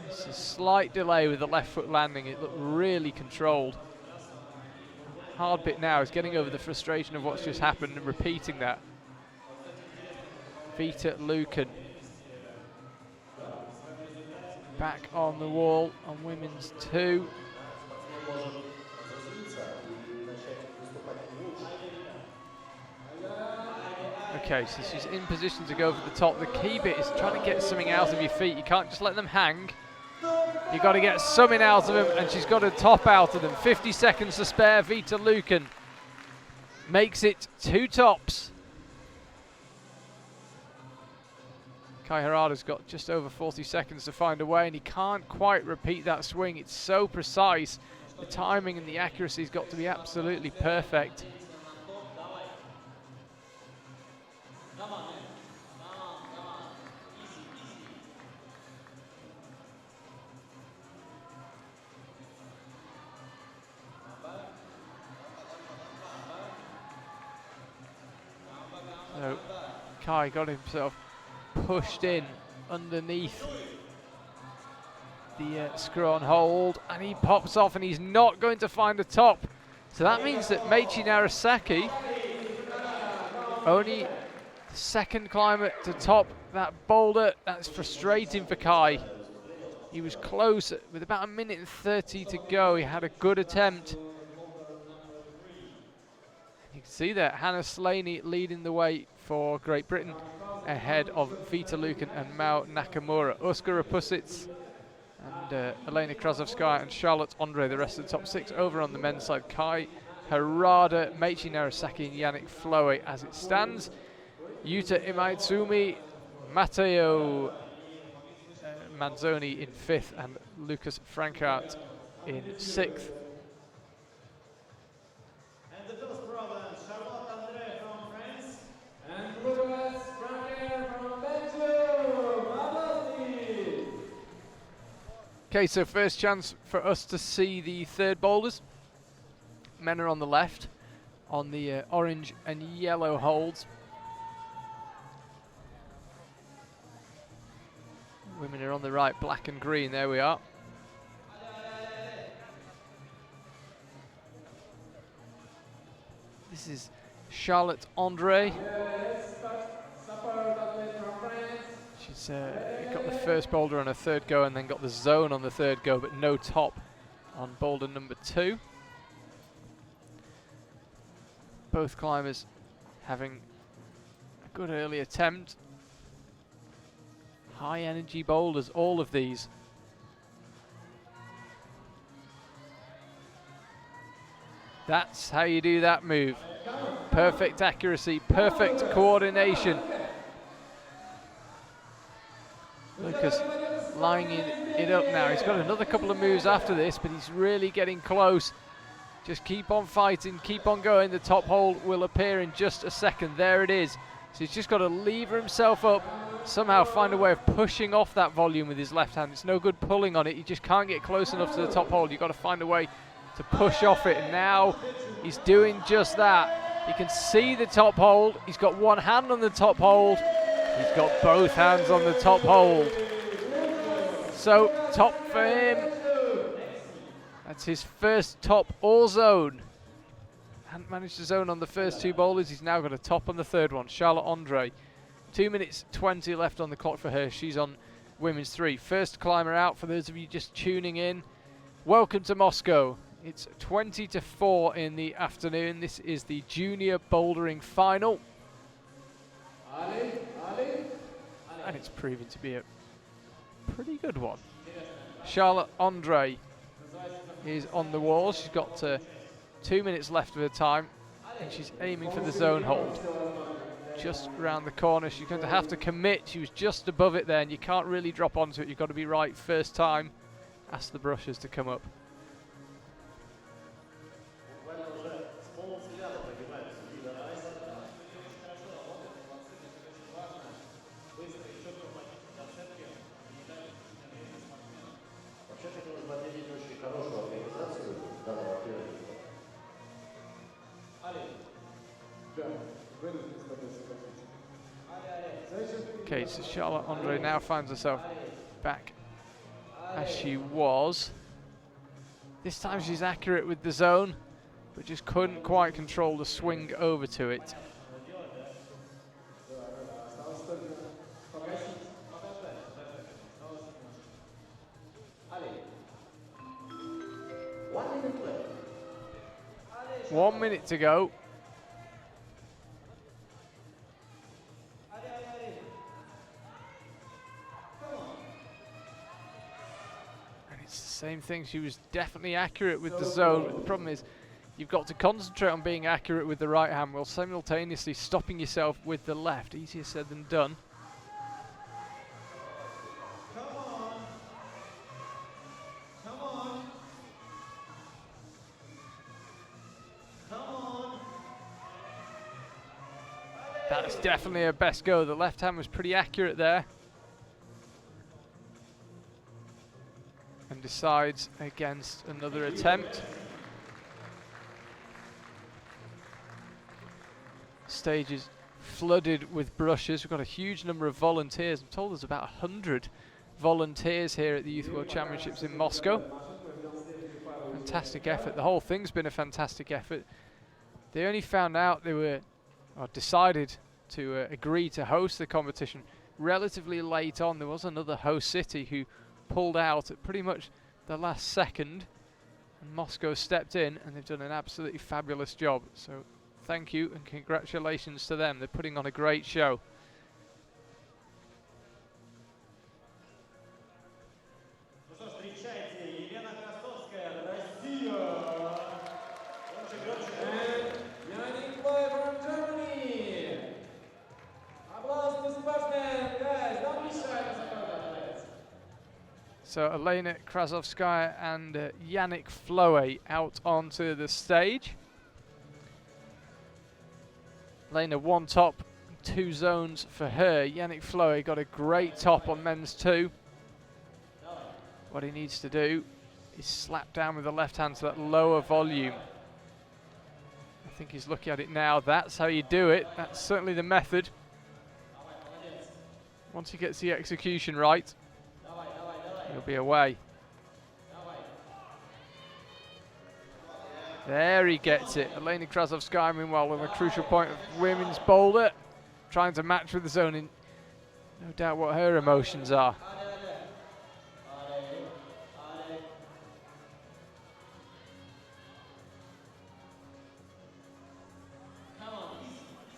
[SPEAKER 1] It's a slight delay with the left foot landing. It looked really controlled. Hard bit now is getting over the frustration of what's just happened and repeating that. Vita Lucan back on the wall on women's 2. Okay, so she's in position to go for the top. The key bit is trying to get something out of your feet. You can't just let them hang. You've got to get something out of them, and she's got to top out of them. 50 seconds to spare. Vita Lucan makes it 2 tops. Kai Harada's got just over 40 seconds to find a way, and he can't quite repeat that swing. It's so precise. The timing and the accuracy's got to be absolutely perfect. So Kai got himself pushed in underneath the screw-on hold, and he pops off, and he's not going to find a top. So that means that Meiichi Narasaki, only the second climber to top that boulder. That's frustrating for Kai. He was close with about 1 minute and 30 to go. He had a good attempt. You can see that Hannah Slaney leading the way for Great Britain ahead of Vita Lucan and Mao Nakamura. Uskura Pusits and Elena Krasovskaya and Charlotte Andre, the rest of the top 6 over on the men's side. Kai Harada, Meiichi Narasaki and Yannick Floe as it stands. Yuta Imaitsumi, Matteo Manzoni in 5th and Lucas Frankart in 6th.
[SPEAKER 2] And the first province, Charlotte Andre from France. And Lucas Frankart from Belgium.
[SPEAKER 1] Okay, so first chance for us to see the third boulders. Men are on the left, on the orange and yellow holds. Women are on the right, black and green, there we are. This is Charlotte Andre. She's got the first boulder on her third go and then got the zone on the third go, but no top on boulder number 2. Both climbers having a good early attempt. High energy boulders, all of these. That's how you do that move. Perfect accuracy, perfect coordination. Lucas lining it up now. He's got another couple of moves after this, but he's really getting close. Just keep on fighting, keep on going. The top hole will appear in just a second. There it is. So he's just got to lever himself up, somehow find a way of pushing off that volume with his left hand. It's no good pulling on it. You just can't get close enough to the top hole. You've got to find a way to push off it. And now he's doing just that. You can see the top hold. He's got one hand on the top hold. He's got both hands on the top hold. So top for him. That's his first top all zone. Hadn't managed to zone on the first 2 boulders. He's now got a top on the third one. Charlotte Andre. 2 minutes 20 left on the clock for her. She's on women's 3. First climber out for those of you just tuning in. Welcome to Moscow. It's 20 to 4 in the afternoon. This is the junior bouldering final. And it's proving to be a pretty good one. Charlotte Andre is on the wall. She's got 2 minutes left of her time, and she's aiming for the zone hold. Just around the corner. She's going to have to commit. She was just above it there, and you can't really drop onto it. You've got to be right first time. Ask the brushes to come up. Okay, so Charlotte Andre now finds herself back as she was. This time she's accurate with the zone, but just couldn't quite control the swing over to it. One minute to go. And it's the same thing, she was definitely accurate with the zone. But the problem is, you've got to concentrate on being accurate with the right hand while simultaneously stopping yourself with the left. Easier said than done. That's definitely her best go. The left hand was pretty accurate there. And decides against another attempt. Stage is flooded with brushes. We've got a huge number of volunteers. I'm told there's about 100 volunteers here at the Youth World Championships in Moscow. Fantastic effort. The whole thing's been a fantastic effort. They only found out they were, or decided to agree to host the competition relatively late on. There was another host city who pulled out at pretty much the last second, and Moscow stepped in, and they've done an absolutely fabulous job. So thank you and congratulations to them. They're putting on a great show. So Elena Krasovskaya and Yannick Floe out onto the stage. Elena one top, two zones for her. Yannick Floe got a great top on men's two. What he needs to do is slap down with the left hand to that lower volume. I think he's looking at it now. That's how you do it. That's certainly the method. Once he gets the execution right, he'll be away. There he gets it. Elena Krasovskaya, meanwhile, on a crucial point of women's boulder, trying to match with the zone. In no doubt what her emotions are.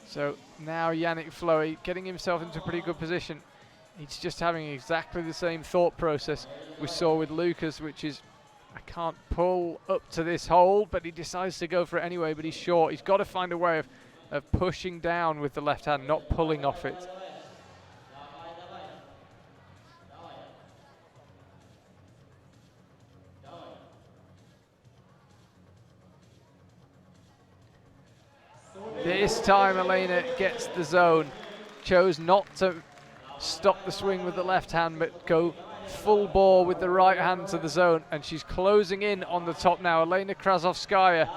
[SPEAKER 1] So now Yannick Floe getting himself into a pretty good position. He's just having exactly the same thought process we saw with Lucas, which is, I can't pull up to this hole, but he decides to go for it anyway, but he's short. He's got to find a way of pushing down with the left hand, not pulling off it. This time Elena gets the zone. Chose not to stop the swing with the left hand, but go full bore with the right hand to the zone, and she's closing in on the top now. Elena Krasovskaya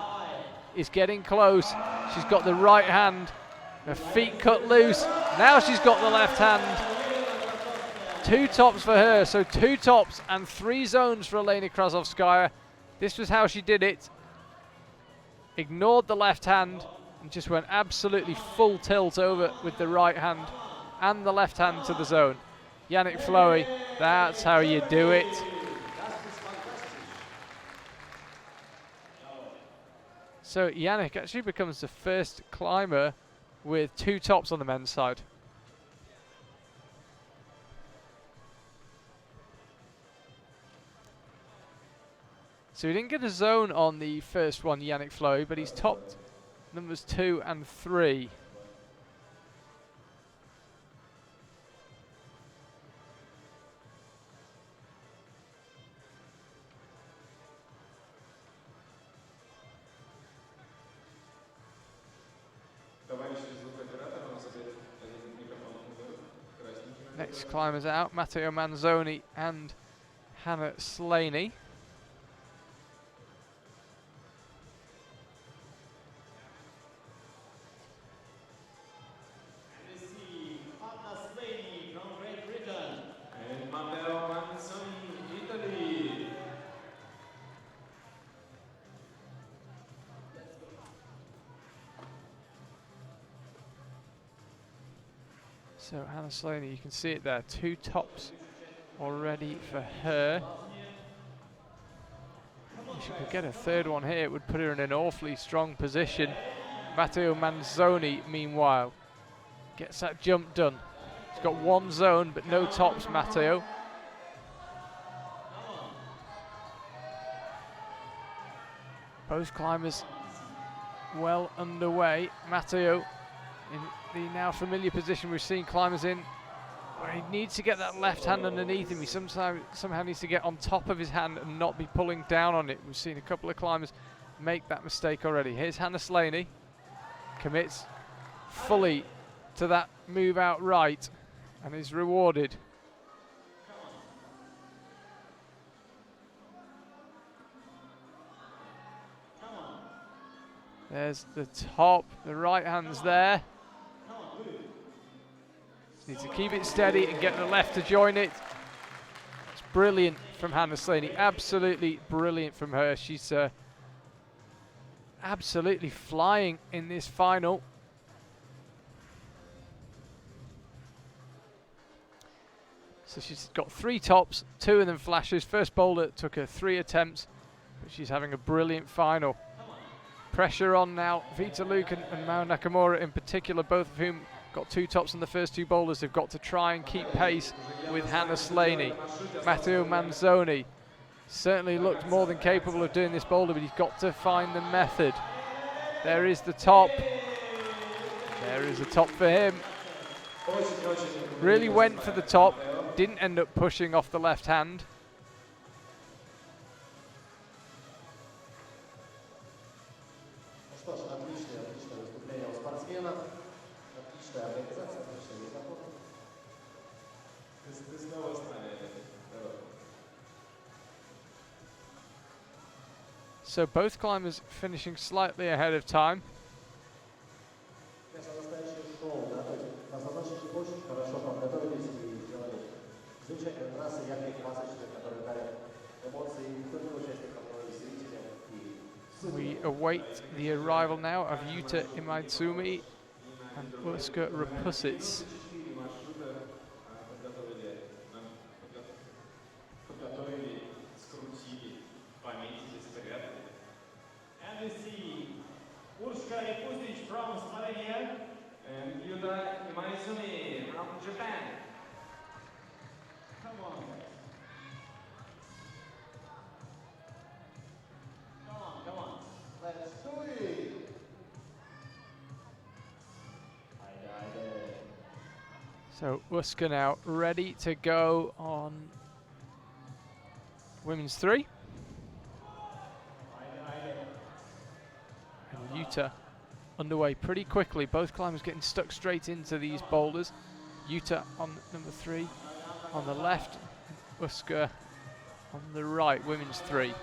[SPEAKER 1] is getting close. She's got the right hand, her feet cut loose. Now she's got the left hand. Two tops for her, so two tops and three zones for Elena Krasovskaya. This was how she did it. Ignored the left hand and just went absolutely full tilt over with the right hand and the left hand to the zone. Yannick Floe, that's how you do it. So Yannick actually becomes the first climber with two tops on the men's side. So he didn't get a zone on the first one, Yannick Floe, but he's topped numbers 2 and 3. Next climbers out, Matteo Manzoni and Hannah Slaney. So Hannah Slaney, you can see it there, 2 tops already for her. If she could get a 3rd one here, it would put her in an awfully strong position. Matteo Manzoni, meanwhile, gets that jump done. He's got 1 zone, but no tops, Matteo. Both climbers well underway. Matteo in the now familiar position we've seen climbers in, where he needs to get that left hand underneath him. He somehow needs to get on top of his hand and not be pulling down on it. We've seen a couple of climbers make that mistake already. Here's Hannah Slaney, commits fully to that move out right and is rewarded. There's the top, the right hand's there. Needs to keep it steady and get the left to join it. It's brilliant from Hannah Slaney, absolutely brilliant from her. She's absolutely flying in this final. So she's got 3 tops, 2 of them flashes. First boulder took her 3 attempts, but she's having a brilliant final. Pressure on now, Vita Lucan and Mao Nakamura in particular, both of whom got 2 tops in the first 2 boulders. They've got to try and keep pace with Hannah Slaney. Matteo Manzoni certainly looked more than capable of doing this boulder, but he's got to find the method. There is the top. There is the top for him. Really went for the top, didn't end up pushing off the left hand. So both climbers finishing slightly ahead of time. We await the arrival now of Yuta Imaizumi and Urska Rapusits.
[SPEAKER 2] And we see Urska Rapusits from Slovenia and Yuta Imaizumi from Japan. Come on, guys. Come on. Let's do it.
[SPEAKER 1] So Urska now ready to go on women's 3. And Yuta underway pretty quickly. Both climbers getting stuck straight into these boulders. Yuta on number 3 on the left, Urska on the right, women's 3.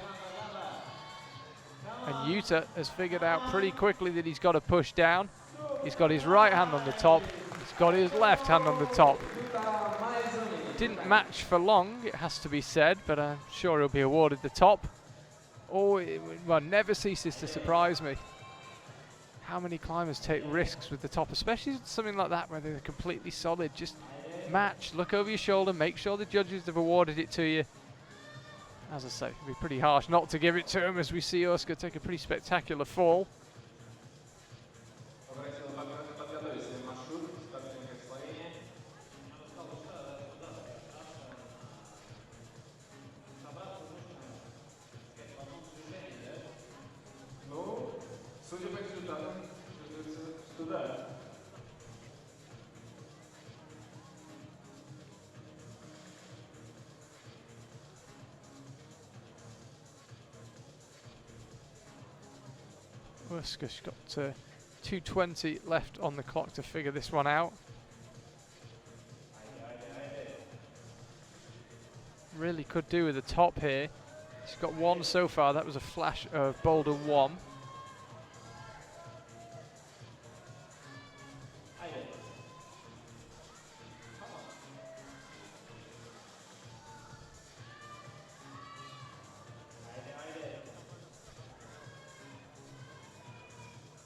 [SPEAKER 1] And Yuta has figured out pretty quickly that he's got to push down. He's got his right hand on the top, he's got his left hand on the top. Didn't match for long, it has to be said, but I'm sure he'll be awarded the top. Oh, well, never ceases to surprise me how many climbers take risks with the top, especially something like that where they're completely solid. Just match, look over your shoulder, make sure the judges have awarded it to you. As I say, it'd be pretty harsh not to give it to him, as we see Urska take a pretty spectacular fall. Urska's got 2:20 left on the clock to figure this one out. Really could do with a top here. She's got 1 so far. That was a flash of boulder 1.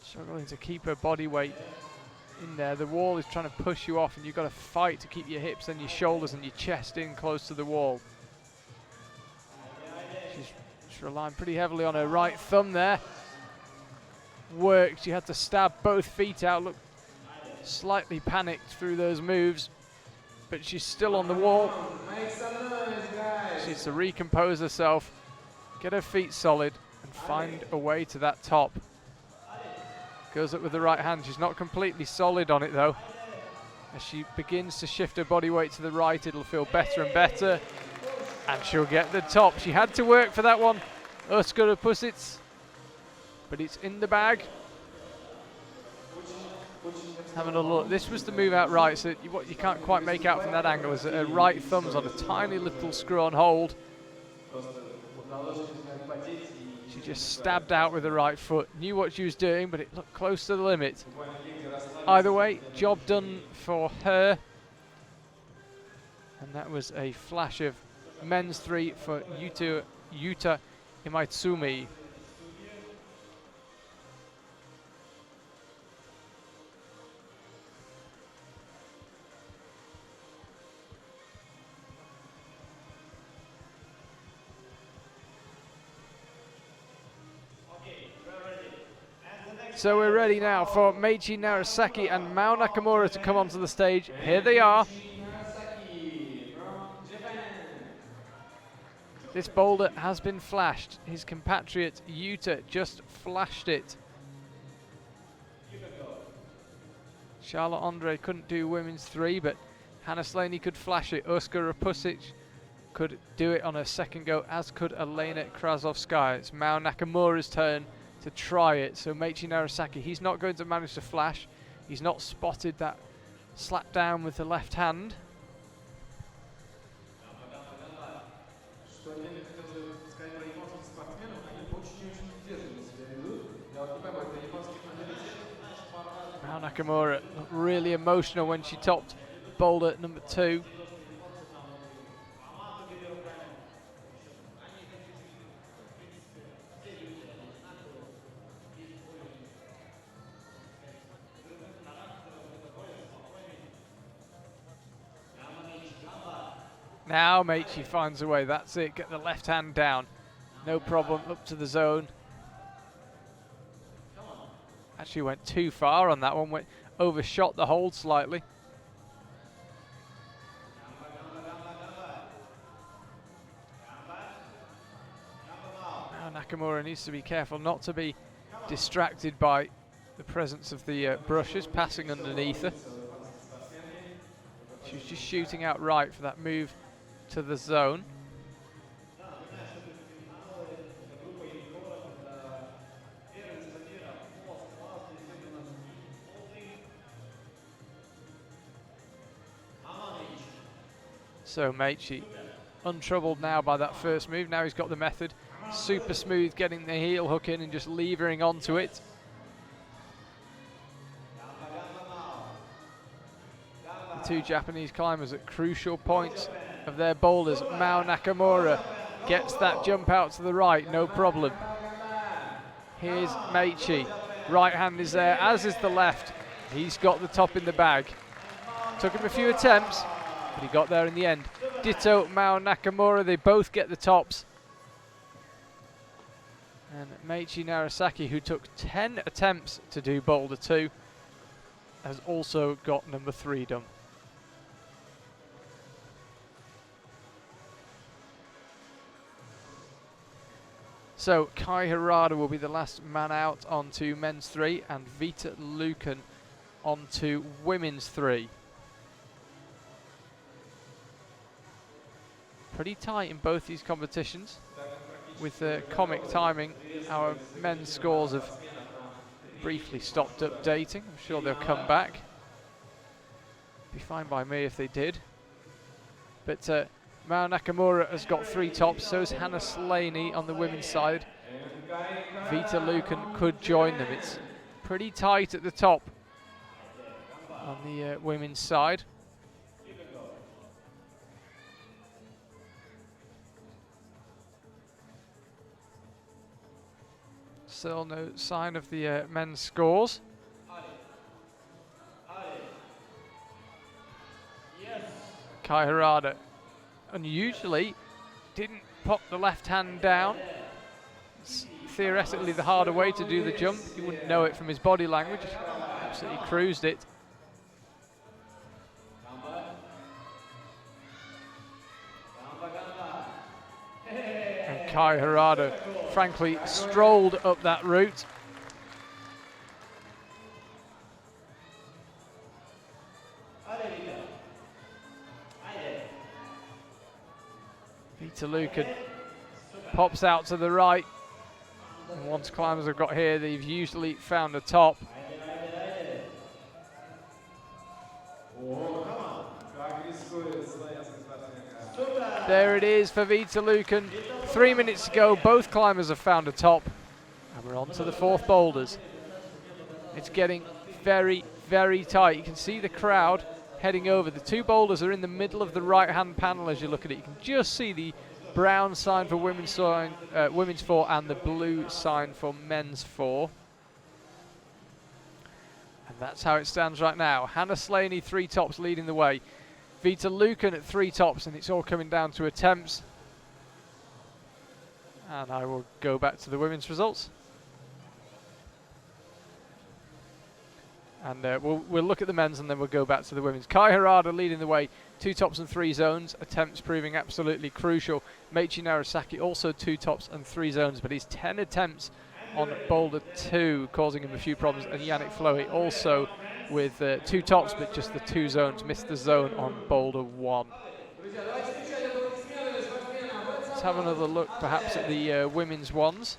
[SPEAKER 1] Struggling to keep her body weight in there. The wall is trying to push you off, and you've got to fight to keep your hips and your shoulders and your chest in close to the wall. She's relying pretty heavily on her right thumb there. Worked. She had to stab both feet out. Looked slightly panicked through those moves, but she's still on the wall. She needs to recompose herself, get her feet solid, and find a way to that top. Goes up with the right hand. She's not completely solid on it though. As she begins to shift her body weight to the right, it'll feel better and better, and she'll get the top. She had to work for that one, Oskar Pusits, but it's in the bag. Having a look, this was the move out right, so what you can't quite make out from that angle is that her right thumb's on a tiny little screw-on hold. She just stabbed out with the right foot, knew what she was doing, but it looked close to the limit. Either way, job done for her. And that was a flash of men's 3 for Yuta Imaitsumi. So we're ready now for Meiichi Narasaki and Mao Nakamura to come onto the stage. Here they are. This boulder has been flashed. His compatriot Yuta just flashed it. Charlotte Andre couldn't do women's 3, but Hannah Slaney could flash it. Oskar Pusic could do it on her second go, as could Elena Krasovskaya. It's Mao Nakamura's turn to try it. So Meiichi Narasaki, he's not going to manage to flash. He's not spotted that slap down with the left hand. Mao Nakamura looked really emotional when she topped boulder number 2. Now Meiichi finds a way, that's it, get the left hand down. No problem, up to the zone. Actually went too far on that one, overshot the hold slightly. Now Nakamura needs to be careful not to be distracted by the presence of the brushes passing underneath her. She's just shooting out right for that move to the zone. So Meiichi untroubled now by that first move. Now he's got the method. Super smooth getting the heel hook in and just levering onto it. The two Japanese climbers at crucial points of their boulders. Mao Nakamura gets that jump out to the right, no problem. Here's Meiichi. Right hand is there, as is the left. He's got the top in the bag. Took him a few attempts, but he got there in the end. Ditto Mao Nakamura, they both get the tops. And Meiichi Narasaki, who took 10 attempts to do boulder 2, has also got number 3 done. So Kai Harada will be the last man out onto men's 3, and Vita Lucan onto women's 3. Pretty tight in both these competitions. With comic timing, our men's scores have briefly stopped updating. I'm sure they'll come back. Be fine by me if they did. But Mao Nakamura has got 3 tops, so is Hannah Slaney on the women's side. Vita Lucan could join them. It's pretty tight at the top on the women's side. Still no sign of the men's scores. Kai Harada unusually didn't pop the left hand down. It's theoretically the harder way to do the jump. You wouldn't know it from his body language. Absolutely cruised it. And Kai Harada frankly strolled up that route. Vita Lucan pops out to the right. And once climbers have got here, they've usually found a top. There it is for Vita Lucan. 3 minutes to go, both climbers have found a top. And we're on to the fourth boulders. It's getting very, very tight. You can see the crowd heading over. The two boulders are in the middle of the right-hand panel as you look at it. You can just see the brown sign for women's 4 and the blue sign for men's 4. And that's how it stands right now. Hannah Slaney, 3 tops, leading the way. Vita Lucan at 3 tops, and it's all coming down to attempts. And I will go back to the women's results. And we'll look at the men's and then we'll go back to the women's. Kai Harada leading the way, 2 tops and 3 zones. Attempts proving absolutely crucial. Meiichi Narasaki also 2 tops and 3 zones, but he's 10 attempts on boulder 2, causing him a few problems. And Yannick Floe also with 2 tops, but just the 2 zones. Missed the zone on boulder 1. Let's have another look perhaps at the women's ones.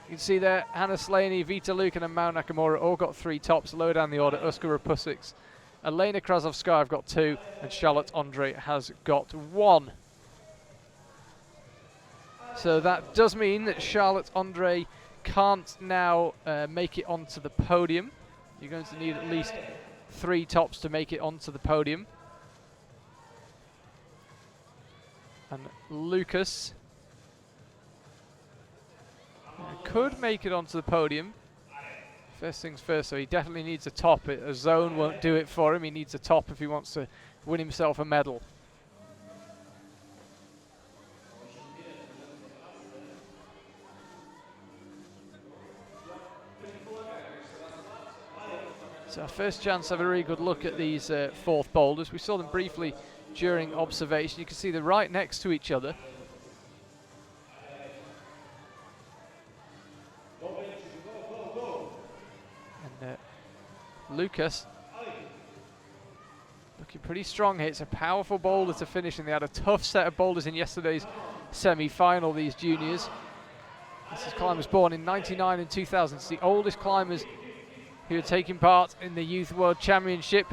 [SPEAKER 1] You can see there, Hannah Slaney, Vita Lucan and Mao Nakamura all got 3 tops. Low down the order, Uskura Pusic. Elena Krasovskaya have got 2, and Charlotte Andre has got 1. So that does mean that Charlotte Andre can't now make it onto the podium. You're going to need at least 3 tops to make it onto the podium. And Lucas could make it onto the podium. First things first, so he definitely needs a top. A zone won't do it for him. He needs a top if he wants to win himself a medal. So our first chance to have a really good look at these 4th boulders. We saw them briefly during observation. You can see they're right next to each other. Lucas looking pretty strong here. It's a powerful boulder to finish, and they had a tough set of boulders in yesterday's semi-final, these juniors. This is climbers born in 99 and 2000. It's the oldest climbers who are taking part in the Youth World Championship.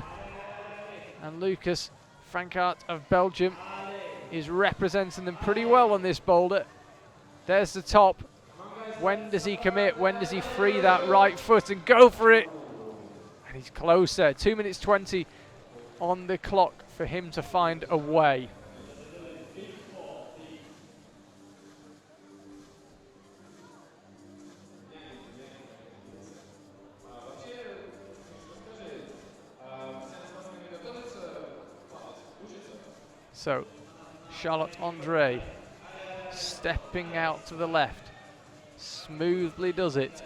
[SPEAKER 1] And Lucas Frankart of Belgium is representing them pretty well on this boulder. There's the top. When does he commit? When does he free that right foot and go for it? And he's close there. 2 minutes 20 on the clock for him to find a way. So, Charlotte Andre stepping out to the left. Smoothly does it.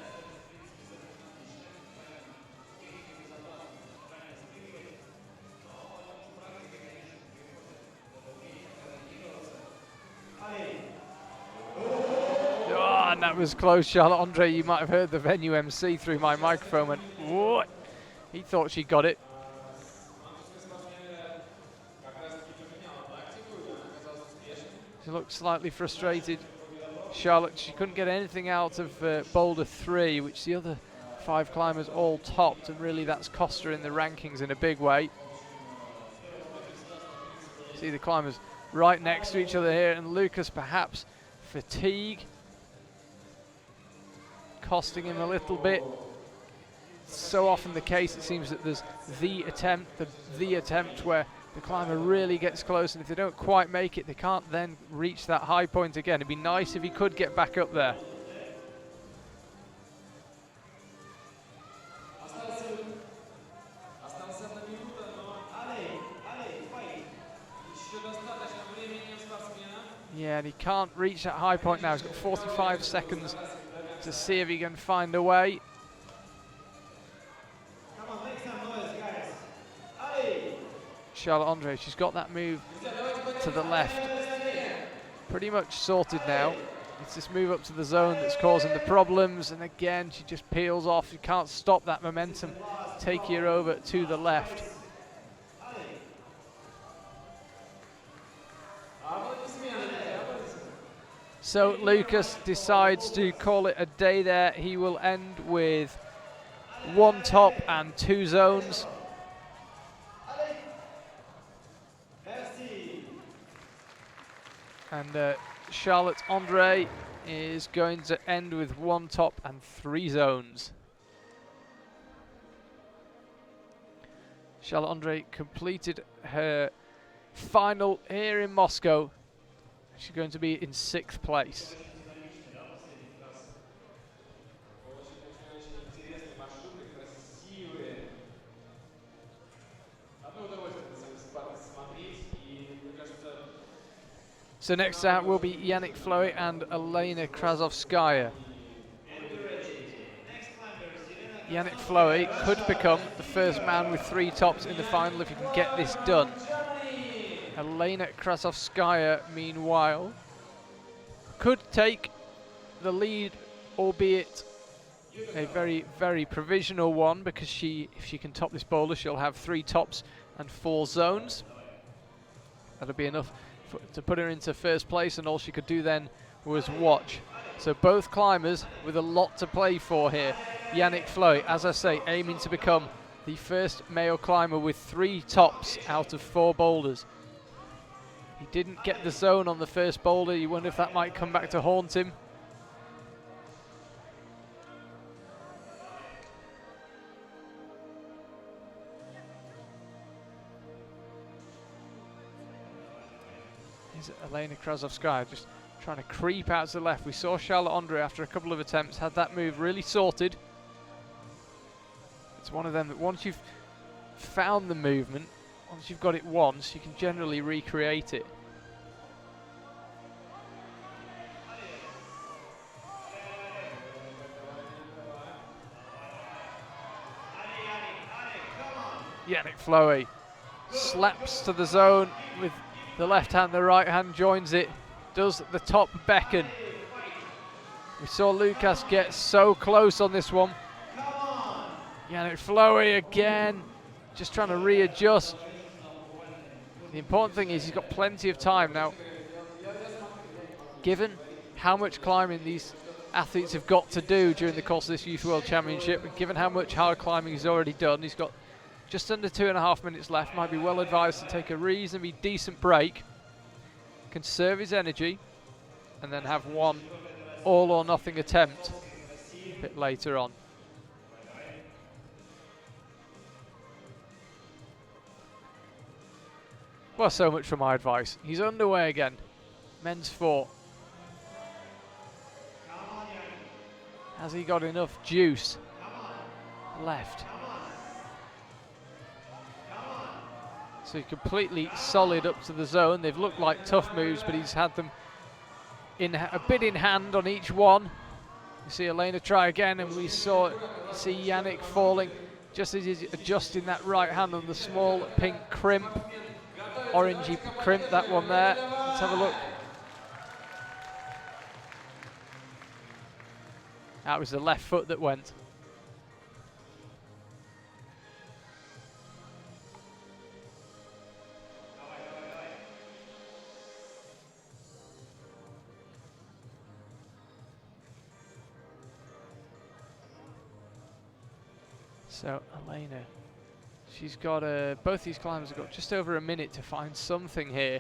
[SPEAKER 1] Oh, and that was close, Charlotte Andre. You might have heard the venue MC through my microphone and what? He thought she got it. She looked slightly frustrated. Charlotte, she couldn't get anything out of boulder 3, which the other 5 climbers all topped, and really that's cost her in the rankings in a big way. See the climbers right next to each other here, and Lucas perhaps fatigue costing him a little bit. So often the case, it seems that there's the attempt where the climber really gets close, and if they don't quite make it, they can't then reach that high point again. It'd be nice if he could get back up there. again. He can't reach that high point now. He's got 45 seconds to see if he can find a way.
[SPEAKER 2] Come on, make some noise, guys. Aye.
[SPEAKER 1] Charlotte Andre, she's got that move to the left pretty much sorted now. It's this move up to the zone that's causing the problems, and again she just peels off. You can't stop that momentum, take her over to the left. So Lucas decides to call it a day there. He will end with 1 top and 2 zones. And Charlotte Andre is going to end with 1 top and 3 zones. Charlotte Andre completed her final here in Moscow. She's going to be in 6th place. So next out will be Yannick Floe and Elena Krasovskaya. Yannick Floe could become the first man with 3 tops in the final if he can get this done. Elena Krasovskaya, meanwhile, could take the lead, albeit a very, very provisional one, because if she can top this boulder, she'll have 3 tops and 4 zones. That'll be enough to put her into first place, and all she could do then was watch. So both climbers with a lot to play for here. Yannick Floe, as I say, aiming to become the first male climber with 3 tops out of 4 boulders. He didn't get the zone on the first boulder. You wonder if that might come back to haunt him. Is it Elena Krasovskaya just trying to creep out to the left? We saw Charlotte Andre after a couple of attempts had that move really sorted. It's one of them that once you've found the movement, once you've got it once, you can generally recreate it. Yannick Floe slaps to the zone with the left hand, the right hand joins it. Does the top beckon? We saw Lucas get so close on this one. Yannick Floe again, just trying to readjust. The important thing is he's got plenty of time now. Given how much climbing these athletes have got to do during the course of this Youth World Championship, and given how much hard climbing he's already done, he's got just under 2.5 minutes left. Might be well advised to take a reasonably decent break, conserve his energy, and then have one all or nothing attempt a bit later on. Well, so much for my advice. He's underway again. Men's 4. Has he got enough juice left? So completely solid up to the zone. They've looked like tough moves, but he's had them in a bit in hand on each one. You see Elena try again, and we see Yannick falling just as he's adjusting that right hand on the small pink crimp. Orangey crimp, that one there. Let's have a look. That was the left foot that went. So Elena, she's got both these climbers have got just over a minute to find something here.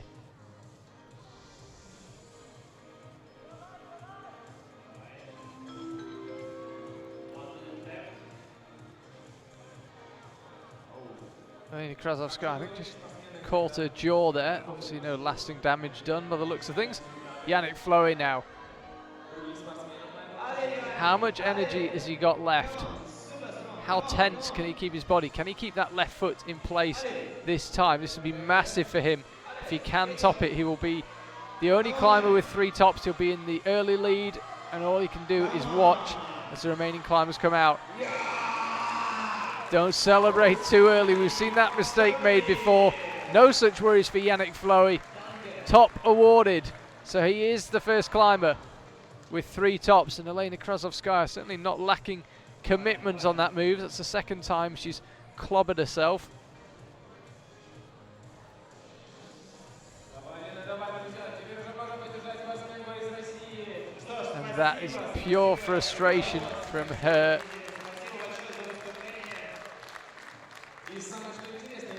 [SPEAKER 1] Elena Krasovskaya, I think, just caught her jaw there. Obviously no lasting damage done by the looks of things. Yannick Floe now. How much energy has he got left? How tense can he keep his body? Can he keep that left foot in place this time? This will be massive for him. If he can top it, he will be the only climber with 3 tops. He'll be in the early lead, and all he can do is watch as the remaining climbers come out. Don't celebrate too early. We've seen that mistake made before. No such worries for Yannick Fleury. Top awarded. So he is the first climber with 3 tops, and Elena Krasovskaya certainly not lacking commitment on that move. That's the second time she's clobbered herself. And that is pure frustration from her.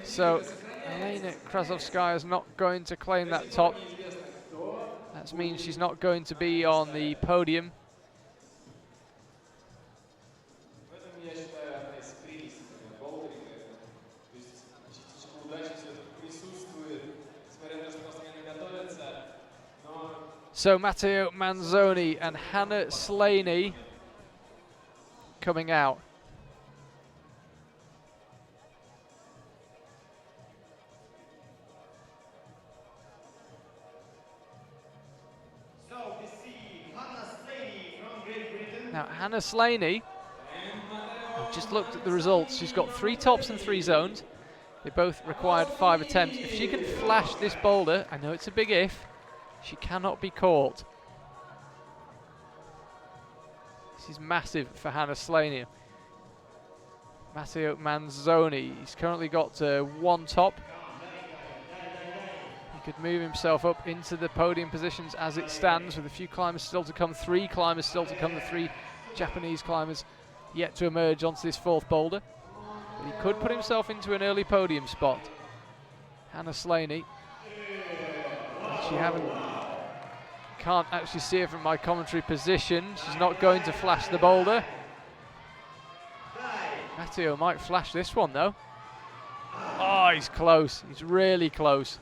[SPEAKER 1] So Elena Krasovskaya is not going to claim that top. That means she's not going to be on the podium. So Matteo Manzoni and Hannah Slaney coming out. Now Hannah Slaney, I've just looked at the results. She's got 3 tops and 3 zones. They both required 5 attempts. If she can flash this boulder, I know it's a big if, she cannot be caught. This is massive for Hannah Slaney. Matteo Manzoni, he's currently got 1 top. He could move himself up into the podium positions as it stands, with a few climbers still to come, 3 climbers still to come, the 3 Japanese climbers yet to emerge onto this 4th boulder. But he could put himself into an early podium spot. Hannah Slaney. Can't actually see her from my commentary position. She's not going to flash the boulder. Matteo might flash this one though. Oh, he's close. He's really close.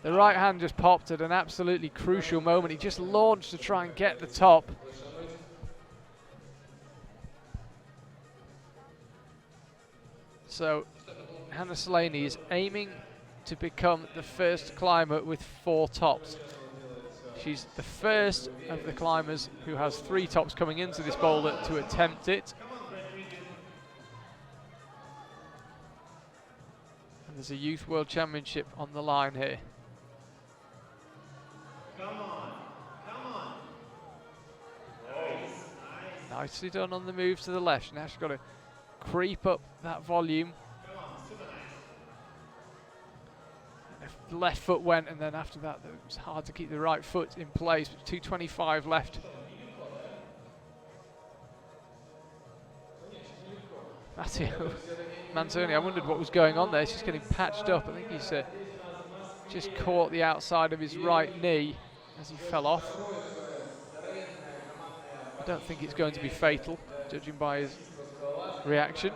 [SPEAKER 1] The right hand just popped at an absolutely crucial moment. He just launched to try and get the top. So Hannah Slaney is aiming to become the first climber with 4 tops. She's the first of the climbers who has 3 tops coming into this boulder to attempt it. And there's a Youth World Championship on the line here.
[SPEAKER 2] Come on.
[SPEAKER 1] Nicely done on the move to the left. Now she's got to creep up that volume. The left foot went, and then after that it was hard to keep the right foot in place. 2:25 left. Matteo Manzoni, I wondered what was going on there. She's getting patched up. I think he's just caught the outside of his right knee as he fell off. I don't think it's going to be fatal, judging by his reaction.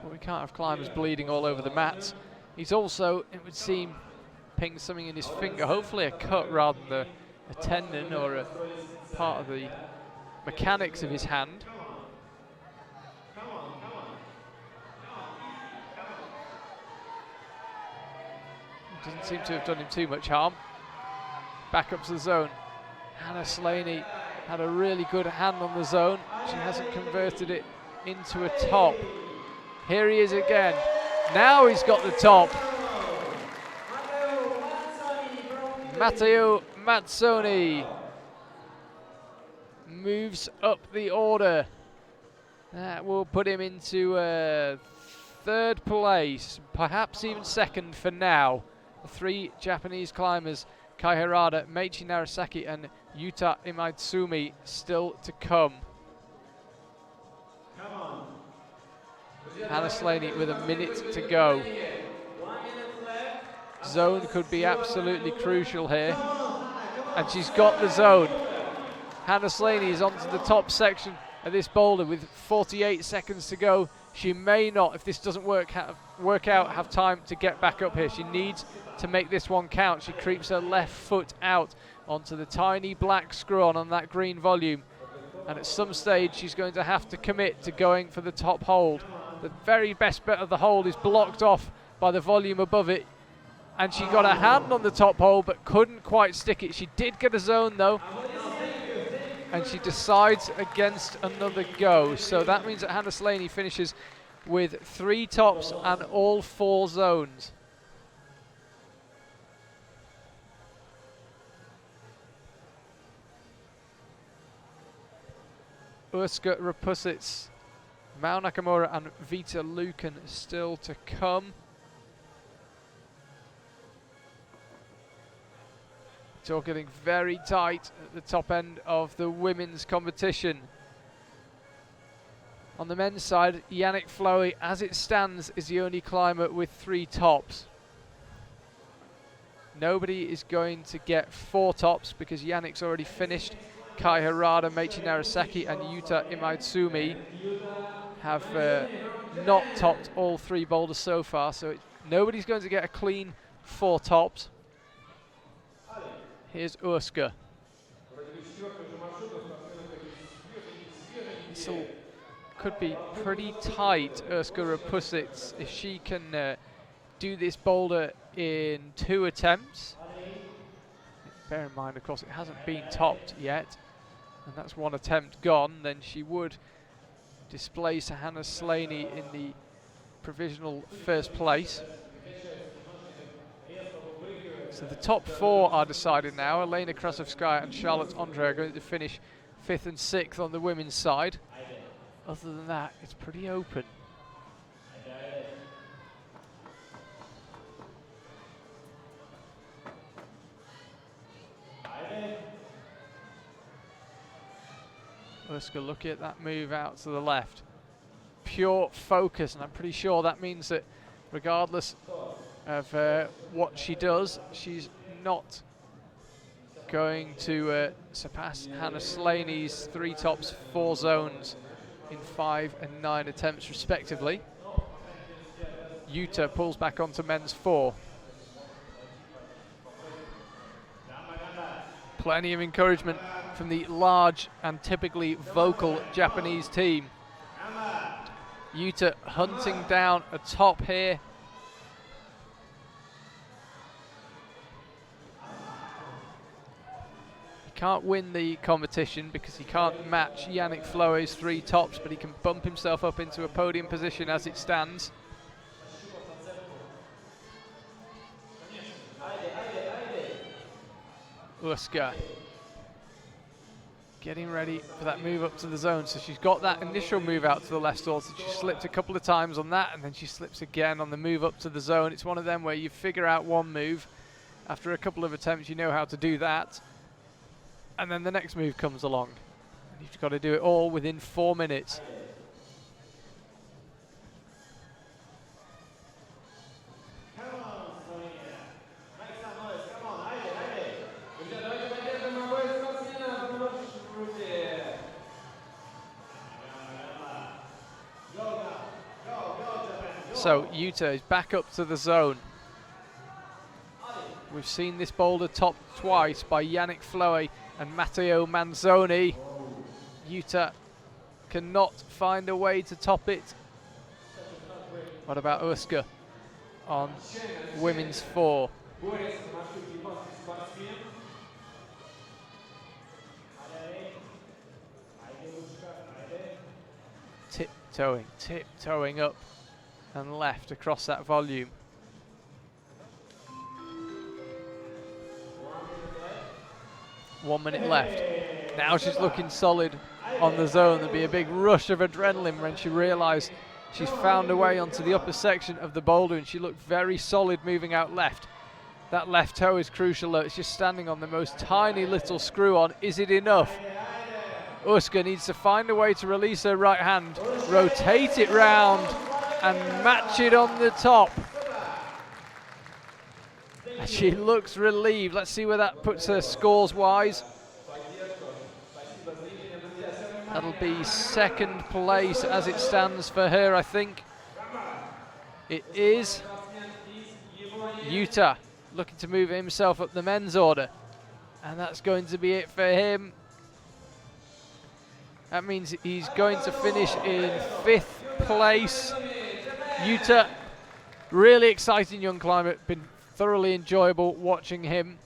[SPEAKER 1] But we can't have climbers bleeding all over the mats. He's also, it would seem, pinged something in his finger, hopefully a cut rather than a tendon or a part of the mechanics of his hand. Doesn't seem to have done him too much harm. Back up to the zone. Hannah Slaney had a really good hand on the zone. She hasn't converted it into a top. Here he is again. Now he's got the top. Matteo Manzoni moves up the order. That will put him into 3rd place, perhaps even 2nd for now. The 3 Japanese climbers, Kai Harada, Meiichi Narasaki and Yuta Imaitsumi, still to come. Hannah Slaney with a minute to go. Zone could be absolutely crucial here. And she's got the zone. Hannah Slaney is onto the top section of this boulder with 48 seconds to go. She may not, if this doesn't work out, have time to get back up here. She needs to make this one count. She creeps her left foot out onto the tiny black screw on that green volume. And at some stage, she's going to have to commit to going for the top hold. The very best bit of the hold is blocked off by the volume above it. and she got a hand on the top hole but couldn't quite stick it. She did get a zone though, and she decides against another go. So that means that Hannah Slaney finishes with 3 tops and all 4 zones. Urska Rapusits, Mao Nakamura and Vita Lucan still to come. It's all getting very tight at the top end of the women's competition. On the men's side, Yannick Flowey, as it stands, is the only climber with 3 tops. Nobody is going to get 4 tops because Yannick's already finished. Kai Harada, Meichi Narasaki and Yuta Imaitsumi have not topped all 3 boulders so far, so nobody's going to get a clean 4 tops. Here's Urska. This could be pretty tight, Urska Rapusits, if she can do this boulder in 2 attempts. Bear in mind, of course, it hasn't been topped yet, and that's 1 attempt gone. Then she would displace Hannah Slaney in the provisional 1st place. So the top 4 are decided now. Elena Krasovskaya and Charlotte Andre are going to finish 5th and 6th on the women's side. Other than that, it's pretty open. Urska looking at that move out to the left. Pure focus, and I'm pretty sure that means that regardless of what she does, she's not going to surpass Hannah Slaney's 3 tops, 4 zones in 5 and 9 attempts respectively. Yuta pulls back onto men's 4. Plenty of encouragement from the large and typically vocal Japanese team. Yuta hunting down a top here. He can't win the competition because he can't match Yannick Flowey's 3 tops, but he can bump himself up into a podium position as it stands. Urska getting ready for that move up to the zone. So she's got that initial move out to the left also. She slipped a couple of times on that, and then she slips again on the move up to the zone. It's one of them where you figure out one move. After a couple of attempts, you know how to do that. And then the next move comes along. You've got to do it all within 4 minutes. So Yuta is back up to the zone. We've seen this boulder topped twice by Yannick Flowey and Matteo Manzoni. Yuta cannot find a way to top it. What about Urska on women's 4? Tiptoeing up and left across that volume. One minute left. Now she's looking solid on the zone. There'll be a big rush of adrenaline when she realised she's found a way onto the upper section of the boulder, and she looked very solid moving out left. That left toe is crucial though. It's just standing on the most tiny little screw on. Is it enough? Urska needs to find a way to release her right hand, rotate it round and match it on the top. And she looks relieved. Let's see where that puts her scores wise. That'll be second place as it stands for her, I think. It is. Yuta looking to move himself up the men's order. And that's going to be it for him. That means he's going to finish in 5th place. Yuta, really exciting young climber, been thoroughly enjoyable watching him.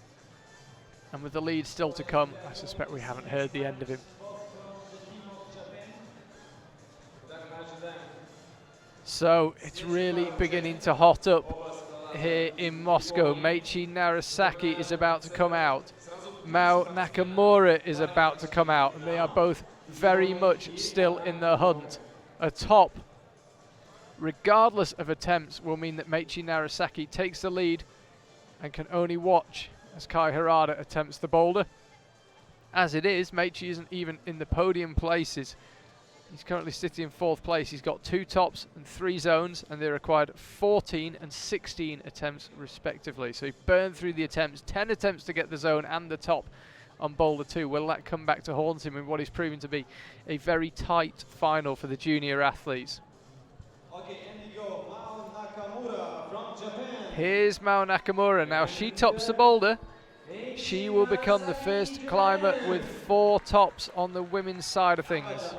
[SPEAKER 1] And with the lead still to come, I suspect we haven't heard the end of him. So it's really beginning to hot up here in Moscow. Meiichi Narasaki is about to come out. Mao Nakamura is about to come out, and they are both very much still in the hunt. A top, regardless of attempts, will mean that Meiichi Narasaki takes the lead and can only watch as Kai Harada attempts the boulder. As it is, Meiichi isn't even in the podium places. He's currently sitting in 4th place. He's got 2 tops and 3 zones, and they required 14 and 16 attempts respectively. So he burned through the attempts, 10 attempts to get the zone and the top on boulder 2. Will that come back to haunt him in what is proving to be a very tight final for the junior athletes?
[SPEAKER 2] Okay, and you go Mao Nakamura from Japan.
[SPEAKER 1] Here's Mao Nakamura. Now she tops the boulder. She will become the first climber with 4 tops on the women's side of things.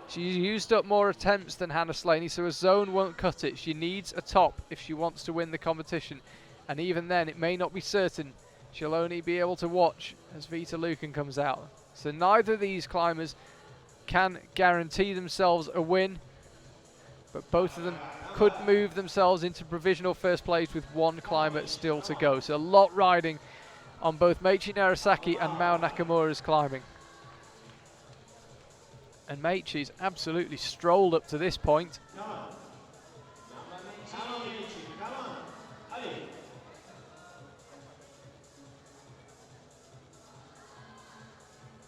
[SPEAKER 1] She's used up more attempts than Hannah Slaney, so a zone won't cut it. She needs a top if she wants to win the competition. And even then, it may not be certain. She'll only be able to watch as Vita Lucan comes out. So neither of these climbers can guarantee themselves a win, but both of them could move themselves into provisional first place with 1 climber still to go. So a lot riding on both Meiichi Narasaki and Mao Nakamura's climbing. And Meiichi's absolutely strolled up to this point.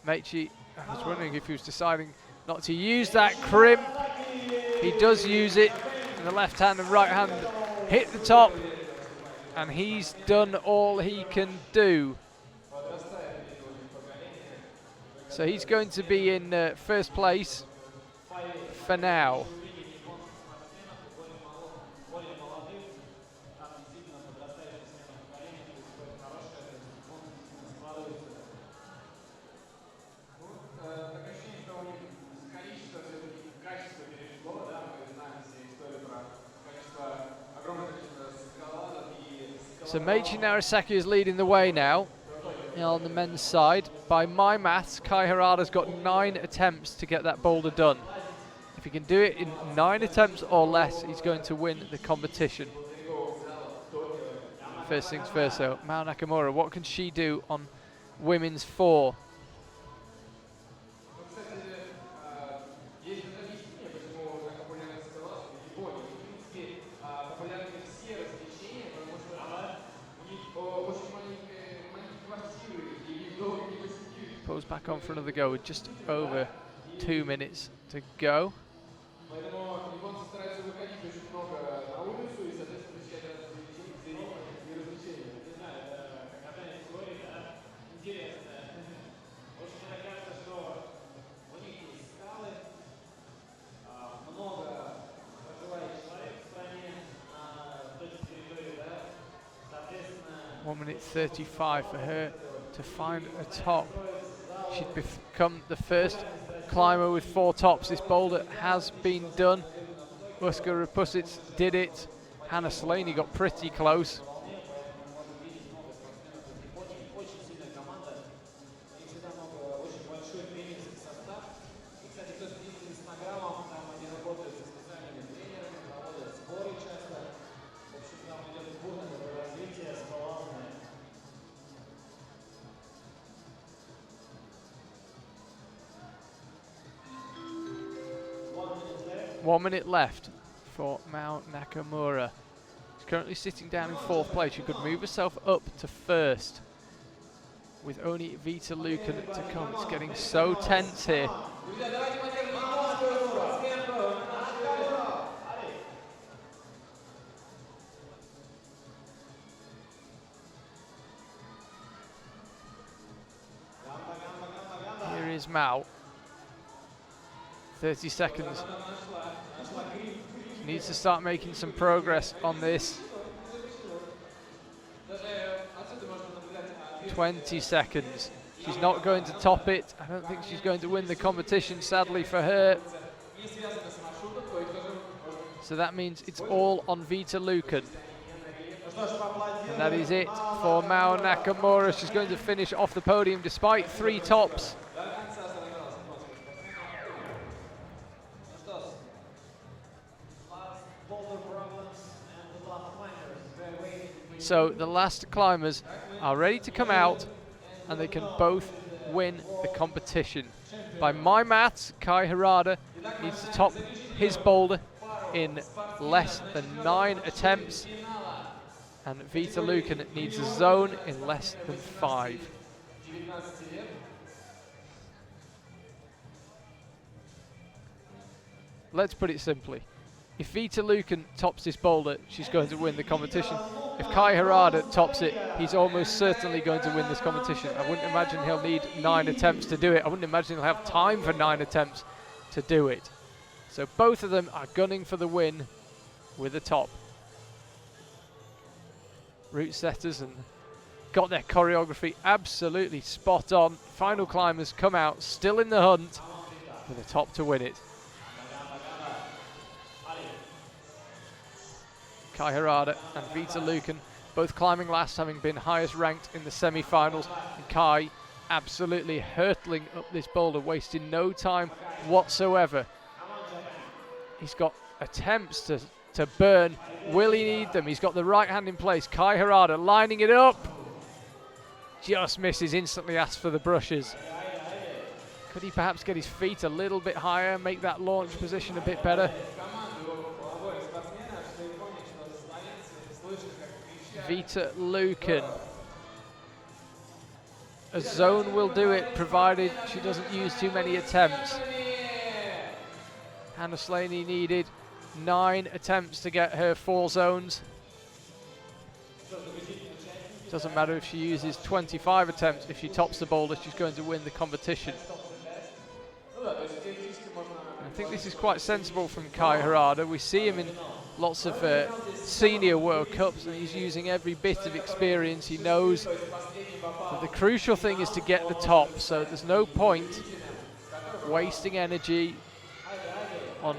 [SPEAKER 1] Meiichi, I was wondering if he was deciding not to use that crimp. He does use it in the left hand and right hand. Hit the top, and he's done all he can do. So he's going to be in first place for now. So Meiichi Narasaki is leading the way now on the men's side. By my maths, Kai Harada's got 9 attempts to get that boulder done. If he can do it in 9 attempts or less, he's going to win the competition. First things first though, Mao Nakamura, what can she do on women's 4? Pulls back on for another go with just over 2 minutes to go. One minute 35 for her to find a top. She'd become the first climber with 4 tops. This boulder has been done. Uska Rapusic did it. Hannah Slaney got pretty close. One minute left for Mao Nakamura. She's currently sitting down in 4th place. She could move herself up to 1st with only Vita Lucan to come. It's getting so tense here. Here is Mao. 30 seconds. She needs to start making some progress on this. 20 seconds. She's not going to top it. I don't think she's going to win the competition, sadly for her. So that means it's all on Vita Lucan. And that is it for Mao Nakamura. She's going to finish off the podium despite 3 tops. So the last climbers are ready to come out, and they can both win the competition. By my maths, Kai Harada needs to top his boulder in less than 9 attempts, and Vita Lucan needs a zone in less than 5. Let's put it simply. If Vita Lucan tops this boulder, she's going to win the competition. If Kai Harada tops it, he's almost certainly going to win this competition. I wouldn't imagine he'll need 9 attempts to do it. I wouldn't imagine he'll have time for 9 attempts to do it. So both of them are gunning for the win with a top. Route setters and got their choreography absolutely spot on. Final climbers come out still in the hunt with a top to win it. Kai Harada and Vita Lucan both climbing last, having been highest ranked in the semi-finals. And Kai absolutely hurtling up this boulder, wasting no time whatsoever. He's got attempts to burn. Will he need them? He's got the right hand in place. Kai Harada lining it up. Just misses, instantly asks for the brushes. Could he perhaps get his feet a little bit higher, make that launch position a bit better? Vita Lucan. A zone will do it, provided she doesn't use too many attempts. Hannah Slaney needed 9 attempts to get her 4 zones. Doesn't matter if she uses 25 attempts. If she tops the boulder, she's going to win the competition. I think this is quite sensible from Kai Harada. We see him in lots of senior World Cups, and he's using every bit of experience. He knows that the crucial thing is to get the top, so there's no point wasting energy on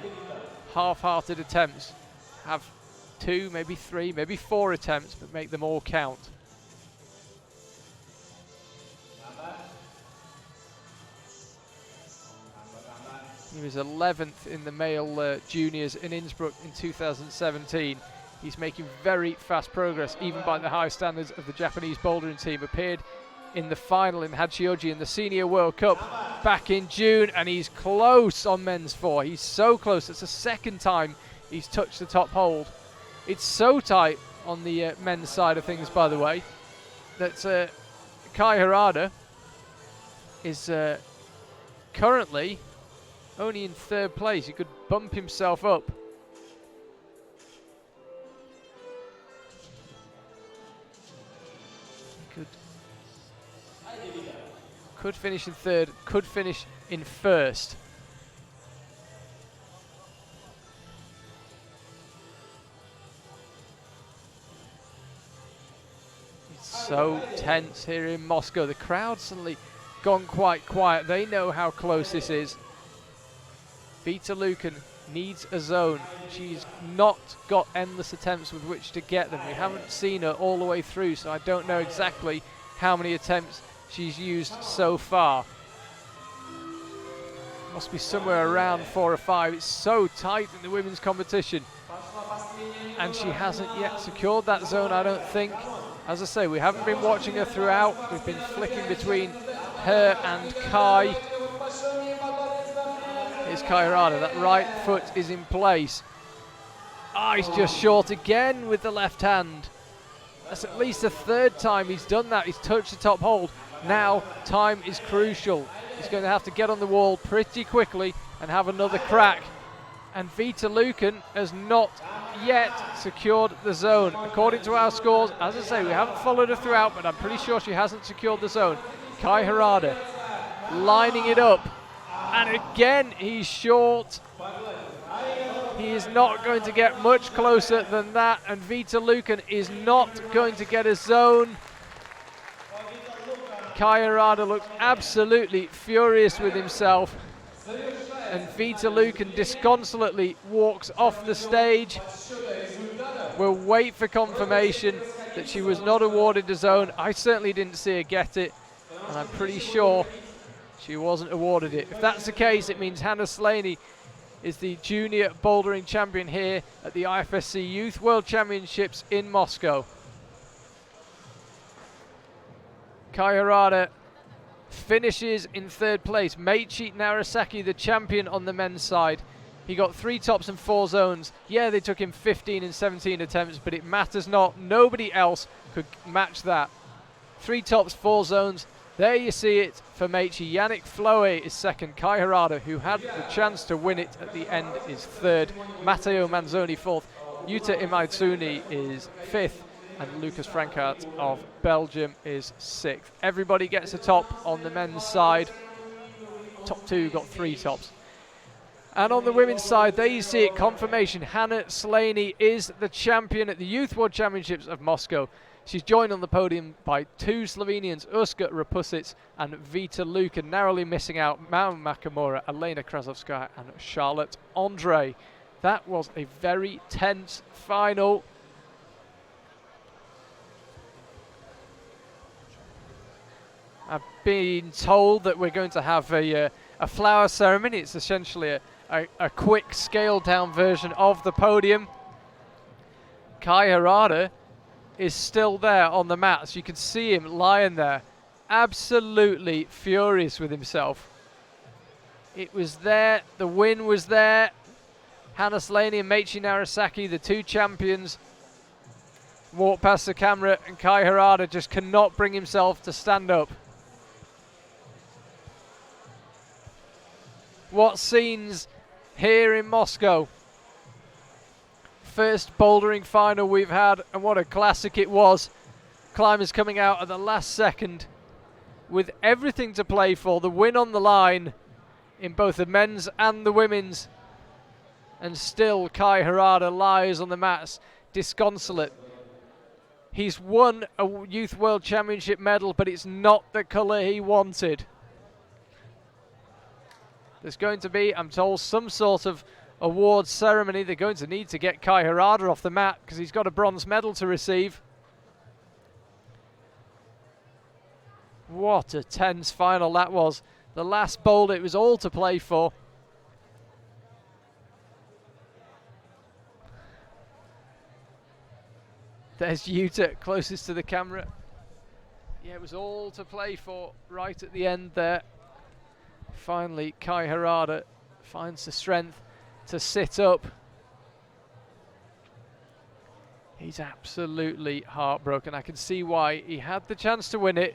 [SPEAKER 1] half-hearted attempts. Have 2, maybe 3, maybe 4 attempts, but make them all count. He was 11th in the male juniors in Innsbruck in 2017. He's making very fast progress, even by the high standards of the Japanese bouldering team. Appeared in the final in Hachioji in the Senior World Cup back in June, and he's close on men's 4. He's so close. It's the second time he's touched the top hold. It's so tight on the men's side of things, by the way, that Kai Harada is currently only in 3rd place. He could bump himself up. Could finish in 3rd, could finish in 1st. It's so tense here in Moscow. The crowd's suddenly gone quite quiet. They know how close this is. Vita Lucan needs a zone. She's not got endless attempts with which to get them. We haven't seen her all the way through, so I don't know exactly how many attempts she's used so far. Must be somewhere around 4 or 5. It's so tight in the women's competition. And she hasn't yet secured that zone, I don't think. As I say, we haven't been watching her throughout. We've been flicking between her and Kai. Here's Kai Harada. That right foot is in place. He's just short again with the left hand. That's at least the 3rd time he's done that. He's touched the top hold. Now time is crucial. He's going to have to get on the wall pretty quickly and have another crack. And Vita Lucan has not yet secured the zone. According to our scores, as I say, we haven't followed her throughout, but I'm pretty sure she hasn't secured the zone. Kai Harada lining it up. And again, he's short. He is not going to get much closer than that, and Vita Lucan is not going to get a zone. Kai Harada looks absolutely furious with himself, and Vita Lucan disconsolately walks off the stage. We'll wait for confirmation that she was not awarded a zone. I certainly didn't see her get it, and I'm pretty sure she wasn't awarded it. If that's the case, it means Hannah Slaney is the junior bouldering champion here at the IFSC Youth World Championships in Moscow. Kai Harada finishes in third place. Meiichi Narasaki, the champion on the men's side. He got 3 tops and 4 zones. Yeah, they took him 15 and 17 attempts, but it matters not. Nobody else could match that. 3 tops, 4 zones. There you see it for Meiichi. Yannick Floe is second. Kai Harada, who had the chance to win it at the end, is third. Matteo Manzoni fourth. Yuta Imaitsuni is fifth. And Lucas Frankart of Belgium is sixth. Everybody gets a top on the men's side. Top 2 got 3 tops. And on the women's side, there you see it, confirmation. Hannah Slaney is the champion at the Youth World Championships of Moscow. She's joined on the podium by 2 Slovenians, Urska Rapusic and Vita Luka, narrowly missing out Mau Nakamura, Elena Krasovskaya and Charlotte Andre. That was a very tense final. I've been told that we're going to have a flower ceremony. It's essentially a quick scaled down version of the podium. Kai Harada is still there on the mats. You can see him lying there, absolutely furious with himself. It was there, the win was there. Hannah Slaney and Meiichi Narasaki, the 2 champions, walk past the camera, and Kai Harada just cannot bring himself to stand up. What scenes here in Moscow. First bouldering final we've had, and what a classic it was. Climbers coming out at the last second with everything to play for, the win on the line in both the men's and the women's. And still Kai Harada lies on the mats, disconsolate. He's won a Youth World Championship medal, but it's not the colour he wanted. There's going to be, I'm told, some sort of awards ceremony. They're going to need to get Kai Harada off the mat because he's got a bronze medal to receive. What a tense final that was. The last boulder, it was all to play for. There's Yuta closest to the camera. Yeah, it was all to play for right at the end there. Finally, Kai Harada finds the strength to sit up. He's absolutely heartbroken. I can see why. He had the chance to win it.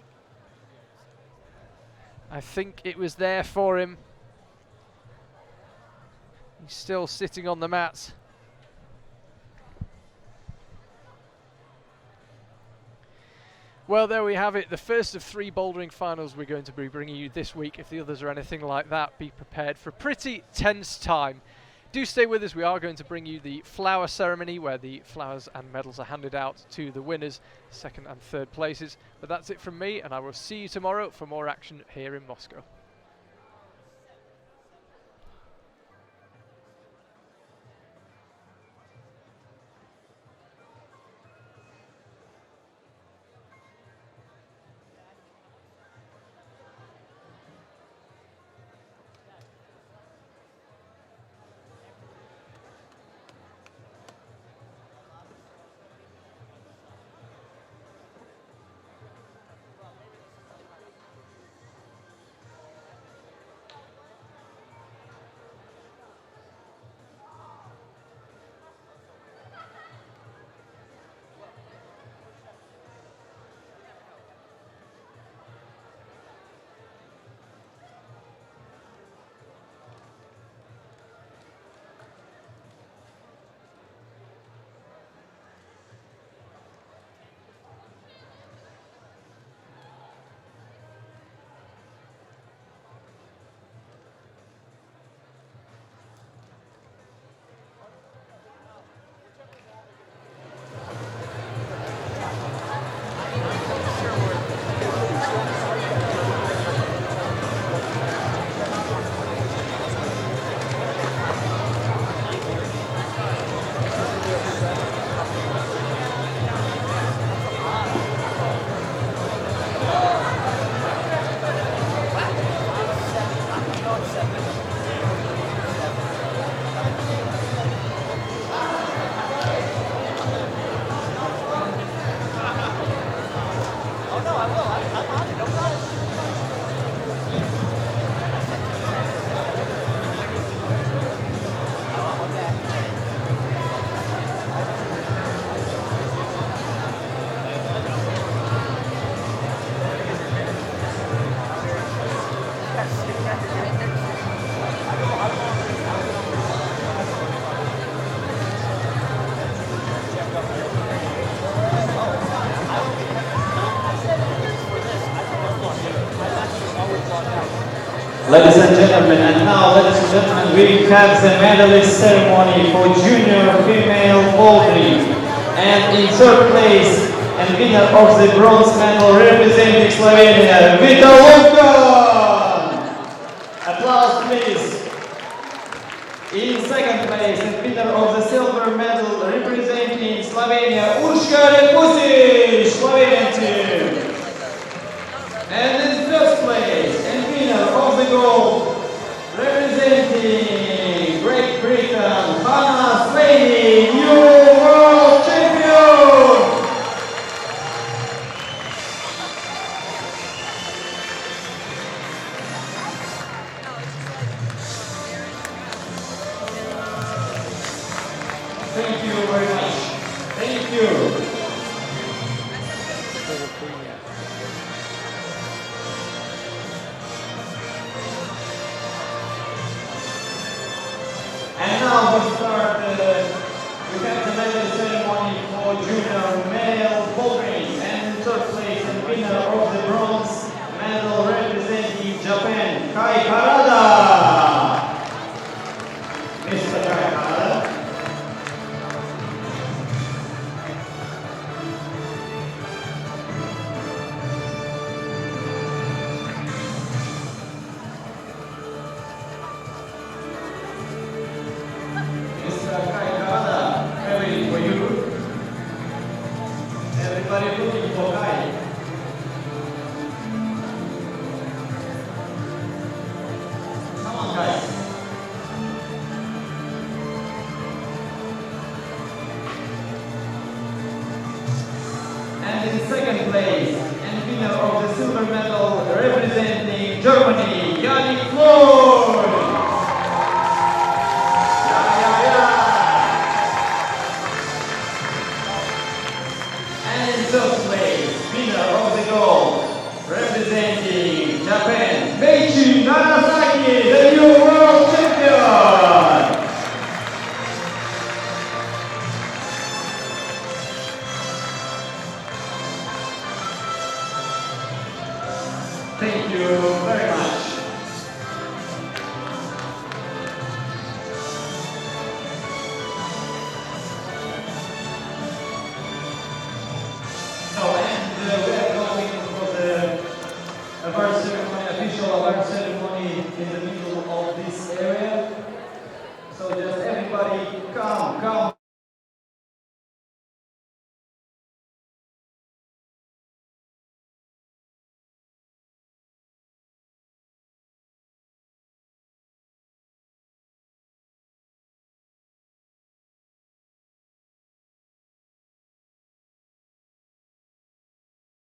[SPEAKER 1] I think it was there for him. He's still sitting on the mats. Well, there we have it, the first of 3 bouldering finals we're going to be bringing you this week. If the others are anything like that, be prepared for a pretty tense time. Do stay with us. We are going to bring you the flower ceremony where the flowers and medals are handed out to the winners, 2nd and 3rd places. But that's it from me, and I will see you tomorrow for more action here in Moscow.
[SPEAKER 2] Ladies and gentlemen, and now, ladies and gentlemen, we have the medalist ceremony for junior female bouldering. And in third place, and winner of the bronze medal representing Slovenia, Vita Lukan! Applause, please. In second place, and winner of the silver medal representing Slovenia, Urška Repusic, Slovenian team. And in first place, and winner of the gold, representing Great Britain, Hannah Slaney, new world champion! Thank you very much. Thank you. And now we start, we have the medal ceremony for junior male bouldering, and in third place and winner of the bronze medal representing Japan, Kai Harada. Mr. Kai Harada. Everybody looking for Kai. Come on, guys. And in second place, and winner of the silver medal representing Germany, Yannick